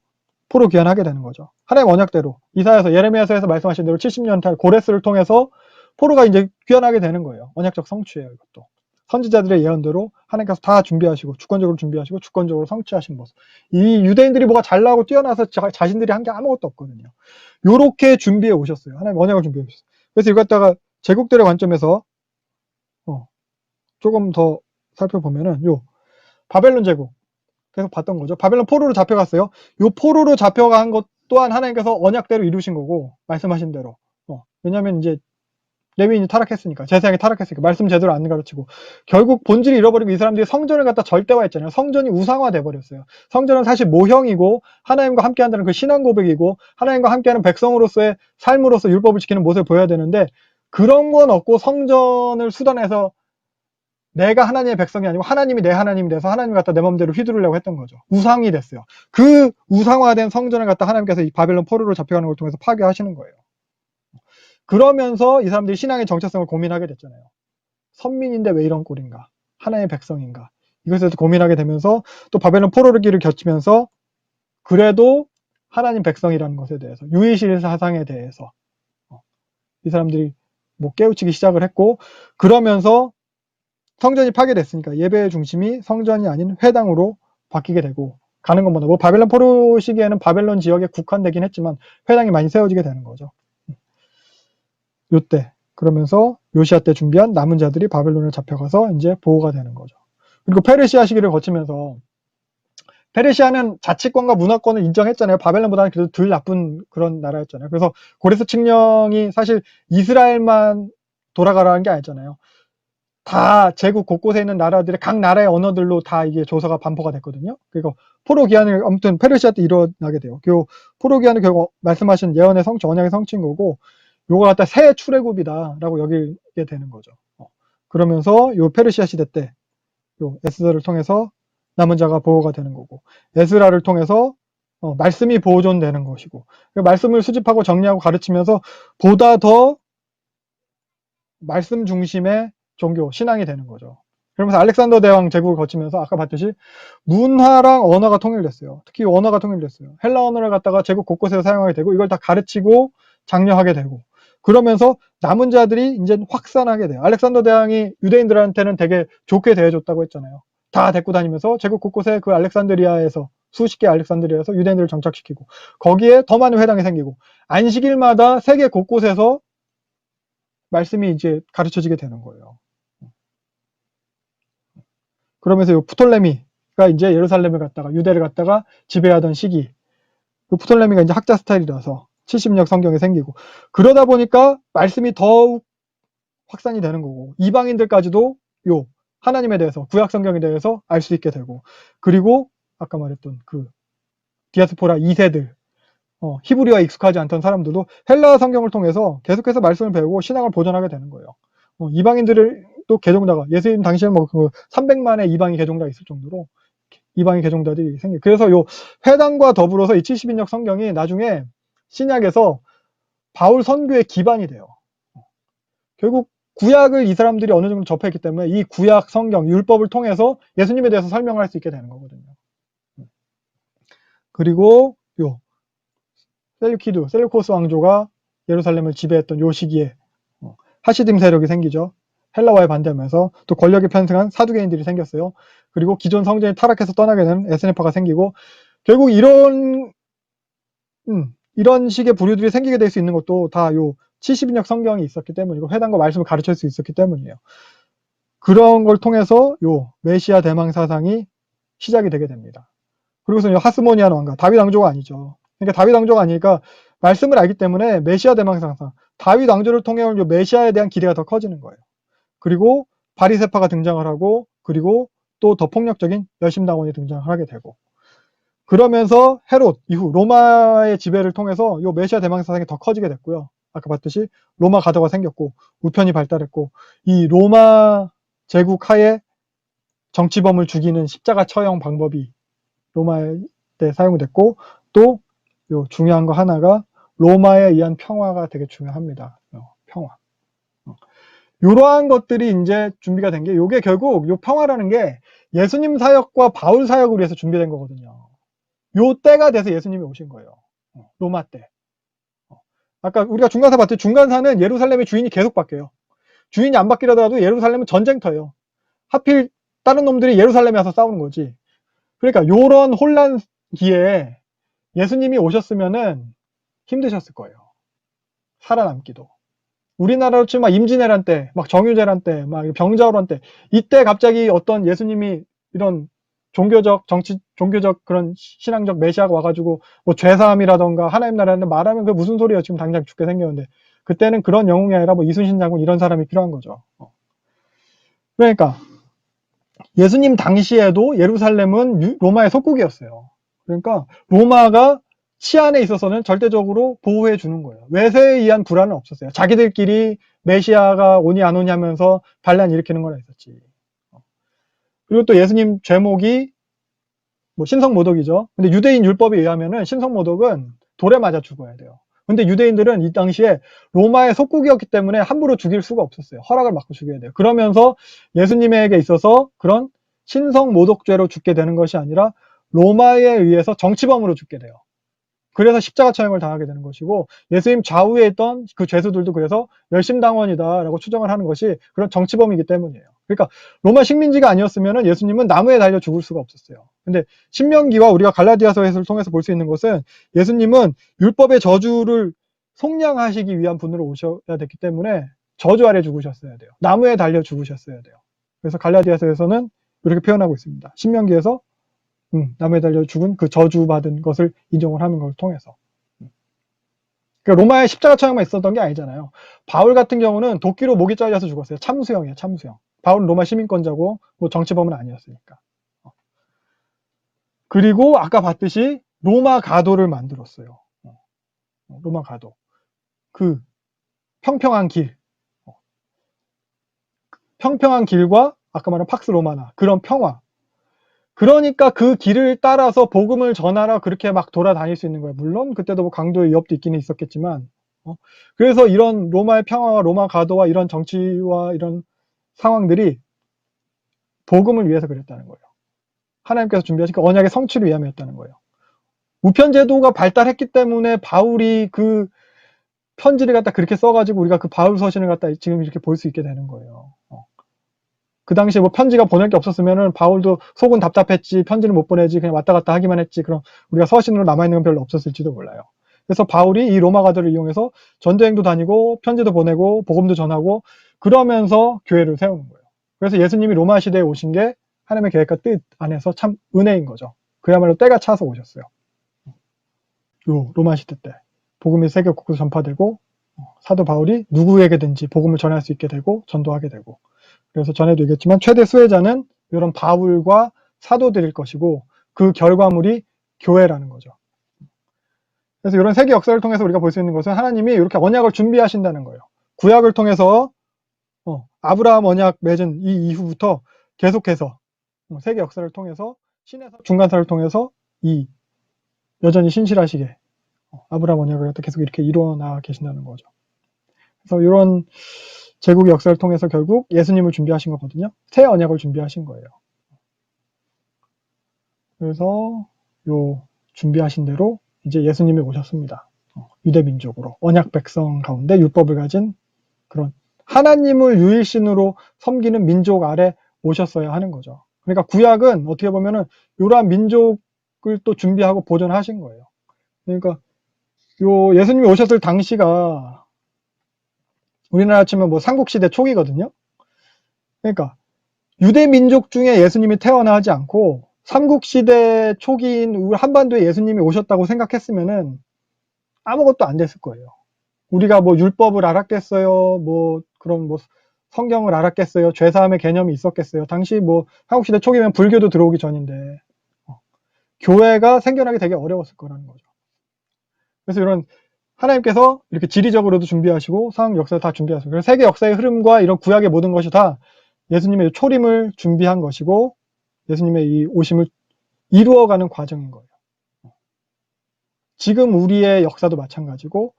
포로 귀환하게 되는 거죠. 하나님 언약대로 이사야서 예레미야서에서 말씀하신 대로 70년 탈 고레스를 통해서 포로가 이제 귀환하게 되는 거예요. 언약적 성취예요. 이것도 선지자들의 예언대로 하나님께서 다 준비하시고 주권적으로 준비하시고 주권적으로 성취하신 모습. 이 유대인들이 뭐가 잘나고 뛰어나서 자신들이 한 게 아무것도 없거든요. 요렇게 준비해 오셨어요. 하나님 언약을 준비해 오셨어요. 그래서 이거 갖다가 제국들의 관점에서 조금 더 살펴보면은 요 바벨론 제국 계속 봤던 거죠. 바벨론 포로로 잡혀갔어요. 요 포로로 잡혀간 것 또한 하나님께서 언약대로 이루신 거고 말씀하신 대로. 왜냐하면 이제 레위인이 타락했으니까 제사장이 타락했으니까 말씀 제대로 안 가르치고 결국 본질을 잃어버리고 이 사람들이 성전을 갖다 절대화했잖아요. 성전이 우상화돼 버렸어요. 성전은 사실 모형이고 하나님과 함께한다는 그 신앙 고백이고 하나님과 함께하는 백성으로서의 삶으로서 율법을 지키는 모습을 보여야 되는데 그런 건 없고 성전을 수단해서 내가 하나님의 백성이 아니고 하나님이 내 하나님이 돼서 하나님 갖다 내 맘대로 휘두르려고 했던 거죠. 우상이 됐어요. 그 우상화된 성전을 갖다 하나님께서 이 바벨론 포로로 잡혀가는 걸 통해서 파괴하시는 거예요. 그러면서 이 사람들이 신앙의 정체성을 고민하게 됐잖아요. 선민인데 왜 이런 꼴인가? 하나님의 백성인가? 이것에 대해서 고민하게 되면서 또 바벨론 포로를 길을 겹치면서 그래도 하나님 백성이라는 것에 대해서 유일신 사상에 대해서 이 사람들이 뭐 깨우치기 시작을 했고 그러면서 성전이 파괴됐으니까 예배의 중심이 성전이 아닌 회당으로 바뀌게 되고 가는 것보다 뭐 바벨론 포로 시기에는 바벨론 지역에 국한되긴 했지만 회당이 많이 세워지게 되는 거죠. 요때 그러면서 요시아 때 준비한 남은 자들이 바벨론을 잡혀가서 이제 보호가 되는 거죠. 그리고 페르시아 시기를 거치면서 페르시아는 자치권과 문화권을 인정했잖아요. 바벨론보다는 그래도 덜 나쁜 그런 나라였잖아요. 그래서 고레스 칙령이 사실 이스라엘만 돌아가라는 게 아니잖아요. 다 제국 곳곳에 있는 나라들의 각 나라의 언어들로 다 이게 조서가 반포가 됐거든요. 그리고 포로 기한을 아무튼 페르시아 때 일어나게 돼요. 그 포로 기한은 결국 말씀하신 예언의 성취, 언약의 성취인 거고 요걸 갖다 새 출애굽이다라고 여기게 되는 거죠. 그러면서 요 페르시아 시대 때 요 에스더를 통해서 남은 자가 보호가 되는 거고 에스라를 통해서 말씀이 보존되는 것이고 말씀을 수집하고 정리하고 가르치면서 보다 더 말씀 중심의 종교, 신앙이 되는 거죠. 그러면서 알렉산더 대왕 제국을 거치면서 아까 봤듯이 문화랑 언어가 통일됐어요. 특히 언어가 통일됐어요. 헬라 언어를 갖다가 제국 곳곳에서 사용하게 되고 이걸 다 가르치고 장려하게 되고 그러면서 남은 자들이 이제 확산하게 돼요. 알렉산더 대왕이 유대인들한테는 되게 좋게 대해줬다고 했잖아요. 다 데리고 다니면서 제국 곳곳에 그 알렉산드리아에서 수십 개 알렉산드리아에서 유대인들을 정착시키고 거기에 더 많은 회당이 생기고 안식일마다 세계 곳곳에서 말씀이 이제 가르쳐지게 되는 거예요. 그러면서 요 프톨레미가 이제 예루살렘을 갖다가 유대를 갖다가 지배하던 시기. 그 프톨레미가 이제 학자 스타일이라서 70력 성경이 생기고 그러다 보니까 말씀이 더욱 확산이 되는 거고 이방인들까지도 요 하나님에 대해서 구약 성경에 대해서 알 수 있게 되고 그리고 아까 말했던 그 디아스포라 2세들 히브리어에 익숙하지 않던 사람들도 헬라어 성경을 통해서 계속해서 말씀을 배우고 신앙을 보존하게 되는 거예요. 이방인들을 또 개종자가 예수님 당시에 뭐 그 300만의 이방인 개종자가 있을 정도로 이방인 개종자들이 생겨. 그래서 요 회당과 더불어서 이 70인역 성경이 나중에 신약에서 바울 선교의 기반이 돼요. 결국 구약을 이 사람들이 어느 정도 접했기 때문에 이 구약 성경 율법을 통해서 예수님에 대해서 설명할 수 있게 되는 거거든요. 그리고 요 셀루코스 왕조가 예루살렘을 지배했던 요 시기에 하시딤 세력이 생기죠. 헬라와의 반대하면서 또 권력이 편승한 사두개인들이 생겼어요. 그리고 기존 성전이 타락해서 떠나게 되는 에스네파가 생기고 결국 이런 식의 부류들이 생기게 될 수 있는 것도 다 요 70인역 성경이 있었기 때문이고 회당과 말씀을 가르칠 수 있었기 때문이에요. 그런 걸 통해서 요 메시아 대망 사상이 시작이 되게 됩니다. 그리고서 하스모니안 왕가, 다윗 왕조가 아니죠. 그러니까 다윗 왕조가 아니니까 말씀을 알기 때문에 메시아 대망 사상, 다윗 왕조를 통해 온 메시아에 대한 기대가 더 커지는 거예요. 그리고 바리새파가 등장을 하고 그리고 또 더 폭력적인 여심당원이 등장을 하게 되고 그러면서 헤롯 이후 로마의 지배를 통해서 요 메시아 대망 사상이 더 커지게 됐고요. 아까 봤듯이 로마 가도가 생겼고 우편이 발달했고 이 로마 제국 하에 정치범을 죽이는 십자가 처형 방법이 로마 때 사용됐고 또 요 중요한 거 하나가 로마에 의한 평화가 되게 중요합니다. 평화. 이러한 것들이 이제 준비가 된 게, 요게 결국 요 평화라는 게 예수님 사역과 바울 사역을 위해서 준비된 거거든요. 요 때가 돼서 예수님이 오신 거예요. 로마 때. 아까 우리가 중간사 봤죠? 중간사는 예루살렘의 주인이 계속 바뀌어요. 주인이 안 바뀌더라도 예루살렘은 전쟁터예요. 하필 다른 놈들이 예루살렘에 와서 싸우는 거지. 그러니까 요런 혼란기에 예수님이 오셨으면은 힘드셨을 거예요. 살아남기도. 우리나라로 치면 막 임진왜란 때, 막 정유재란 때, 막 병자호란 때, 이때 갑자기 어떤 예수님이 이런 종교적, 종교적 그런 신앙적 메시아가 와가지고 뭐 죄사함이라던가 하나님 나라는 말하면 그 무슨 소리예요. 지금 당장 죽게 생겼는데. 그때는 그런 영웅이 아니라 뭐 이순신 장군 이런 사람이 필요한 거죠. 그러니까 예수님 당시에도 예루살렘은 로마의 속국이었어요. 그러니까 로마가 치안에 있어서는 절대적으로 보호해 주는 거예요. 외세에 의한 불안은 없었어요. 자기들끼리 메시아가 오니 안 오니 하면서 반란 일으키는 거나 있었지. 그리고 또 예수님 죄목이 뭐 신성모독이죠. 근데 유대인 율법에 의하면은 신성모독은 돌에 맞아 죽어야 돼요. 근데 유대인들은 이 당시에 로마의 속국이었기 때문에 함부로 죽일 수가 없었어요. 허락을 받고 죽여야 돼요. 그러면서 예수님에게 있어서 그런 신성모독죄로 죽게 되는 것이 아니라 로마에 의해서 정치범으로 죽게 돼요. 그래서 십자가 처형을 당하게 되는 것이고, 예수님 좌우에 있던 그 죄수들도 그래서 열심당원이다라고 추정을 하는 것이 그런 정치범이기 때문이에요. 그러니까 로마 식민지가 아니었으면 예수님은 나무에 달려 죽을 수가 없었어요. 근데 신명기와 우리가 갈라디아서를 통해서 볼 수 있는 것은 예수님은 율법의 저주를 속량하시기 위한 분으로 오셔야 됐기 때문에 저주 아래 죽으셨어야 돼요. 나무에 달려 죽으셨어야 돼요. 그래서 갈라디아서에서는 이렇게 표현하고 있습니다. 신명기에서 나무에 달려 죽은 그 저주받은 것을 인정을 하는 걸 통해서. 그러니까 로마에 십자가 처형만 있었던 게 아니잖아요. 바울 같은 경우는 도끼로 목이 잘려서 죽었어요. 참수형이에요, 참수형. 바울은 로마 시민권자고 뭐 정치범은 아니었으니까. 그리고 아까 봤듯이 로마 가도를 만들었어요. 로마 가도. 그 평평한 길. 평평한 길과 아까 말한 팍스 로마나 그런 평화. 그러니까 그 길을 따라서 복음을 전하러 그렇게 막 돌아다닐 수 있는 거예요. 물론 그때도 뭐 강도의 위협도 있기는 있었겠지만, 그래서 이런 로마의 평화와 로마 가도와 이런 정치와 이런 상황들이 복음을 위해서 그랬다는 거예요. 하나님께서 준비하신 그 언약의 성취를 위함이었다는 거예요. 우편제도가 발달했기 때문에 바울이 그 편지를 갖다 그렇게 써가지고 우리가 그 바울 서신을 갖다 지금 이렇게 볼 수 있게 되는 거예요. 그 당시에 뭐 편지가 보낼 게 없었으면은 바울도 속은 답답했지, 편지를 못 보내지, 그냥 왔다 갔다 하기만 했지, 그럼 우리가 서신으로 남아있는 건 별로 없었을지도 몰라요. 그래서 바울이 이 로마 가도를 이용해서 전도행도 다니고 편지도 보내고 복음도 전하고 그러면서 교회를 세우는 거예요. 그래서 예수님이 로마 시대에 오신 게 하나님의 계획과 뜻 안에서 참 은혜인 거죠. 그야말로 때가 차서 오셨어요. 요 로마 시대 때 복음이 세계 곳곳에 전파되고 사도 바울이 누구에게든지 복음을 전할 수 있게 되고 전도하게 되고, 그래서 전에도 얘기했지만 최대 수혜자는 이런 바울과 사도들일 것이고 그 결과물이 교회라는 거죠. 그래서 이런 세계 역사를 통해서 우리가 볼 수 있는 것은 하나님이 이렇게 언약을 준비하신다는 거예요. 구약을 통해서 아브라함 언약 맺은 이 이후부터 계속해서 세계 역사를 통해서 신에서 중간사를 통해서 이 여전히 신실하시게 아브라함 언약을 계속 이렇게 이루어나 계신다는 거죠. 그래서 이런 제국의 역사를 통해서 결국 예수님을 준비하신 거거든요. 새 언약을 준비하신 거예요. 그래서 요 준비하신 대로 이제 예수님이 오셨습니다. 유대 민족으로 언약 백성 가운데 율법을 가진 그런 하나님을 유일신으로 섬기는 민족 아래 오셨어야 하는 거죠. 그러니까 구약은 어떻게 보면은 이러한 민족을 또 준비하고 보존하신 거예요. 그러니까 요 예수님이 오셨을 당시가 우리나라 치면 뭐 삼국시대 초기거든요. 그러니까 유대 민족 중에 예수님이 태어나지 않고 삼국시대 초기인 한반도에 예수님이 오셨다고 생각했으면은 아무것도 안 됐을 거예요. 우리가 뭐 율법을 알았겠어요? 뭐 그런 뭐 성경을 알았겠어요? 죄사함의 개념이 있었겠어요? 당시 뭐 한국시대 초기면 불교도 들어오기 전인데 교회가 생겨나기 되게 어려웠을 거라는 거죠. 그래서 이런 하나님께서 이렇게 지리적으로도 준비하시고 상황 역사 다 준비하시고, 그래서 세계 역사의 흐름과 이런 구약의 모든 것이 다 예수님의 초림을 준비한 것이고 예수님의 이 오심을 이루어가는 과정인 거예요. 지금 우리의 역사도 마찬가지고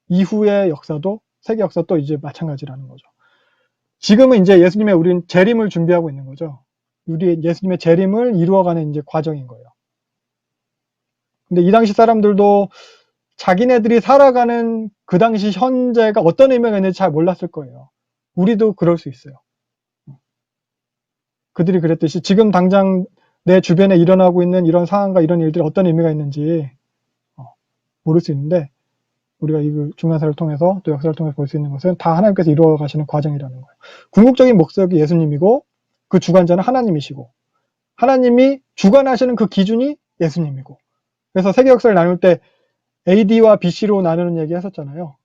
이후의 역사도 세계 역사도 이제 마찬가지라는 거죠. 지금은 이제 예수님의 우리는 재림을 준비하고 있는 거죠. 우리 예수님의 재림을 이루어가는 이제 과정인 거예요. 근데 이 당시 사람들도 자기네들이 살아가는 그 당시 현재가 어떤 의미가 있는지 잘 몰랐을 거예요. 우리도 그럴 수 있어요. 그들이 그랬듯이 지금 당장 내 주변에 일어나고 있는 이런 상황과 이런 일들이 어떤 의미가 있는지 모를 수 있는데, 우리가 이 중간사를 통해서 또 역사를 통해서 볼 수 있는 것은 다 하나님께서 이루어 가시는 과정이라는 거예요. 궁극적인 목적이 예수님이고 그 주관자는 하나님이시고, 하나님이 주관하시는 그 기준이 예수님이고, 그래서 세계 역사를 나눌 때 AD와 BC로 나누는 얘기 했었잖아요.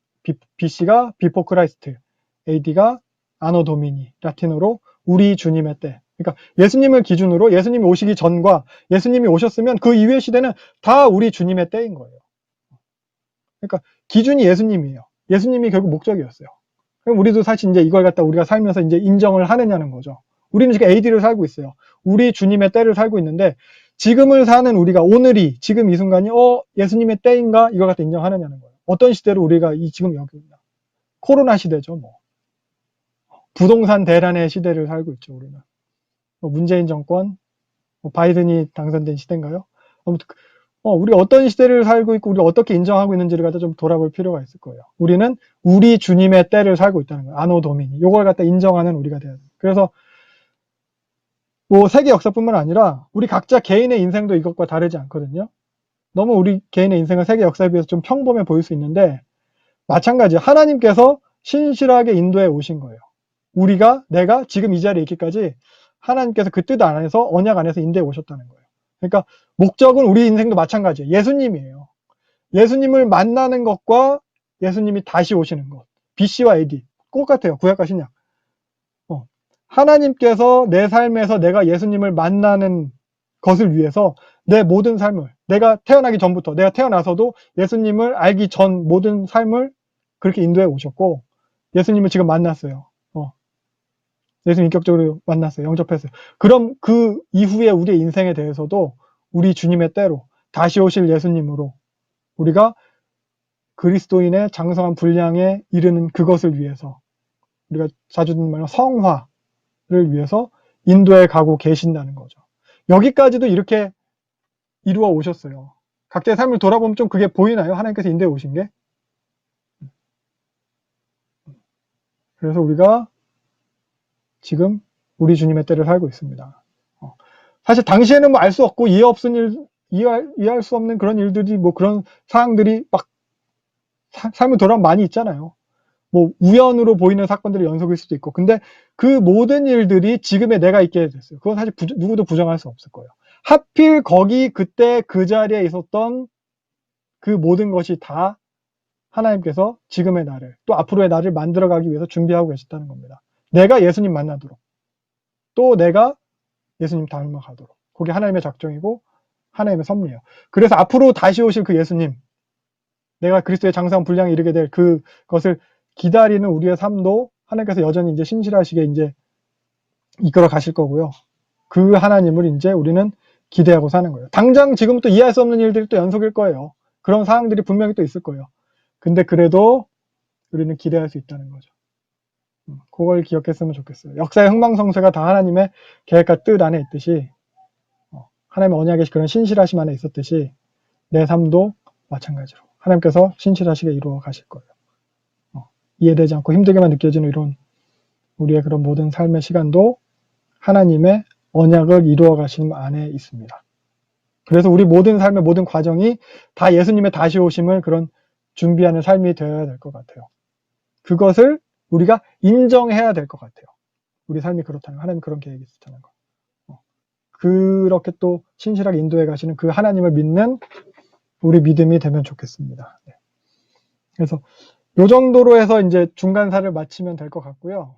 BC가 비포 크라이스트, AD가 아노 도미니, 라틴어로 우리 주님의 때. 그러니까 예수님을 기준으로 예수님이 오시기 전과 예수님이 오셨으면 그 이후의 시대는 다 우리 주님의 때인 거예요. 그러니까 기준이 예수님이에요. 예수님이 결국 목적이었어요. 그럼 우리도 사실 이제 이걸 갖다 우리가 살면서 이제 인정을 하느냐는 거죠. 우리는 지금 AD를 살고 있어요. 우리 주님의 때를 살고 있는데, 지금을 사는 우리가, 오늘이, 지금 이 순간이 예수님의 때인가, 이걸 갖다 인정하느냐는 거예요. 어떤 시대로 우리가 지금 여기 있나. 코로나 시대죠. 뭐 부동산 대란의 시대를 살고 있죠. 우리는 문재인 정권, 바이든이 당선된 시대인가요? 아무튼 우리가 어떤 시대를 살고 있고 우리가 어떻게 인정하고 있는지를 갖다 좀 돌아볼 필요가 있을 거예요. 우리는 우리 주님의 때를 살고 있다는 거예요. 아노 도미니. 요걸 갖다 인정하는 우리가 돼야 돼요. 그래서 뭐 세계 역사뿐만 아니라 우리 각자 개인의 인생도 이것과 다르지 않거든요. 너무 우리 개인의 인생은 세계 역사에 비해서 좀 평범해 보일 수 있는데, 마찬가지 하나님께서 신실하게 인도해 오신 거예요. 내가 지금 이 자리에 있기까지 하나님께서 그 뜻 안에서, 언약 안에서 인도해 오셨다는 거예요. 그러니까 목적은 우리 인생도 마찬가지예요. 예수님이에요. 예수님을 만나는 것과 예수님이 다시 오시는 것. BC와 AD 똑같아요. 구약과 신약. 하나님께서 내 삶에서 내가 예수님을 만나는 것을 위해서 내 모든 삶을, 내가 태어나기 전부터, 내가 태어나서도 예수님을 알기 전 모든 삶을 그렇게 인도해 오셨고, 예수님을 지금 만났어요. 예수님 인격적으로 만났어요. 영접했어요. 그럼 그 이후에 우리의 인생에 대해서도 우리 주님의 때로 다시 오실 예수님으로 우리가 그리스도인의 장성한 분량에 이르는 그것을 위해서, 우리가 자주 듣는 말로 성화를 위해서 인도해 가고 계신다는 거죠. 여기까지도 이렇게 이루어 오셨어요. 각자의 삶을 돌아보면 좀 그게 보이나요? 하나님께서 인도해 오신 게? 그래서 우리가 지금 우리 주님의 때를 살고 있습니다. 사실 당시에는 뭐 알 수 없고 이해할 수 없는 그런 일들이, 뭐 그런 상황들이 막 삶을 돌아보면 많이 있잖아요. 뭐 우연으로 보이는 사건들의 연속일 수도 있고, 근데 그 모든 일들이 지금의 내가 있게 됐어요. 그건 사실 누구도 부정할 수 없을 거예요. 하필 거기 그때 그 자리에 있었던 그 모든 것이 다 하나님께서 지금의 나를, 또 앞으로의 나를 만들어가기 위해서 준비하고 계셨다는 겁니다. 내가 예수님 만나도록, 또 내가 예수님 닮아가도록. 그게 하나님의 작정이고 하나님의 섭리예요. 그래서 앞으로 다시 오실 그 예수님, 내가 그리스도의 장성 분량에 이르게 될 그것을 기다리는 우리의 삶도 하나님께서 여전히 이제 신실하시게 이제 이끌어 가실 거고요. 그 하나님을 이제 우리는 기대하고 사는 거예요. 당장 지금부터 이해할 수 없는 일들이 또 연속일 거예요. 그런 상황들이 분명히 또 있을 거예요. 근데 그래도 우리는 기대할 수 있다는 거죠. 그걸 기억했으면 좋겠어요. 역사의 흥망성쇠가 다 하나님의 계획과 뜻 안에 있듯이, 하나님의 언약의 그런 신실하심 안에 있었듯이 내 삶도 마찬가지로 하나님께서 신실하시게 이루어 가실 거예요. 이해되지 않고 힘들게만 느껴지는 이런 우리의 그런 모든 삶의 시간도 하나님의 언약을 이루어 가심 안에 있습니다. 그래서 우리 모든 삶의 모든 과정이 다 예수님의 다시 오심을 그런 준비하는 삶이 되어야 될 것 같아요. 그것을 우리가 인정해야 될 것 같아요. 우리 삶이 그렇다는, 하나님 그런 계획이 있었다는 거. 그렇게 또 신실하게 인도해 가시는 그 하나님을 믿는 우리 믿음이 되면 좋겠습니다. 네. 그래서 요 정도로 해서 이제 중간사를 마치면 될 것 같고요.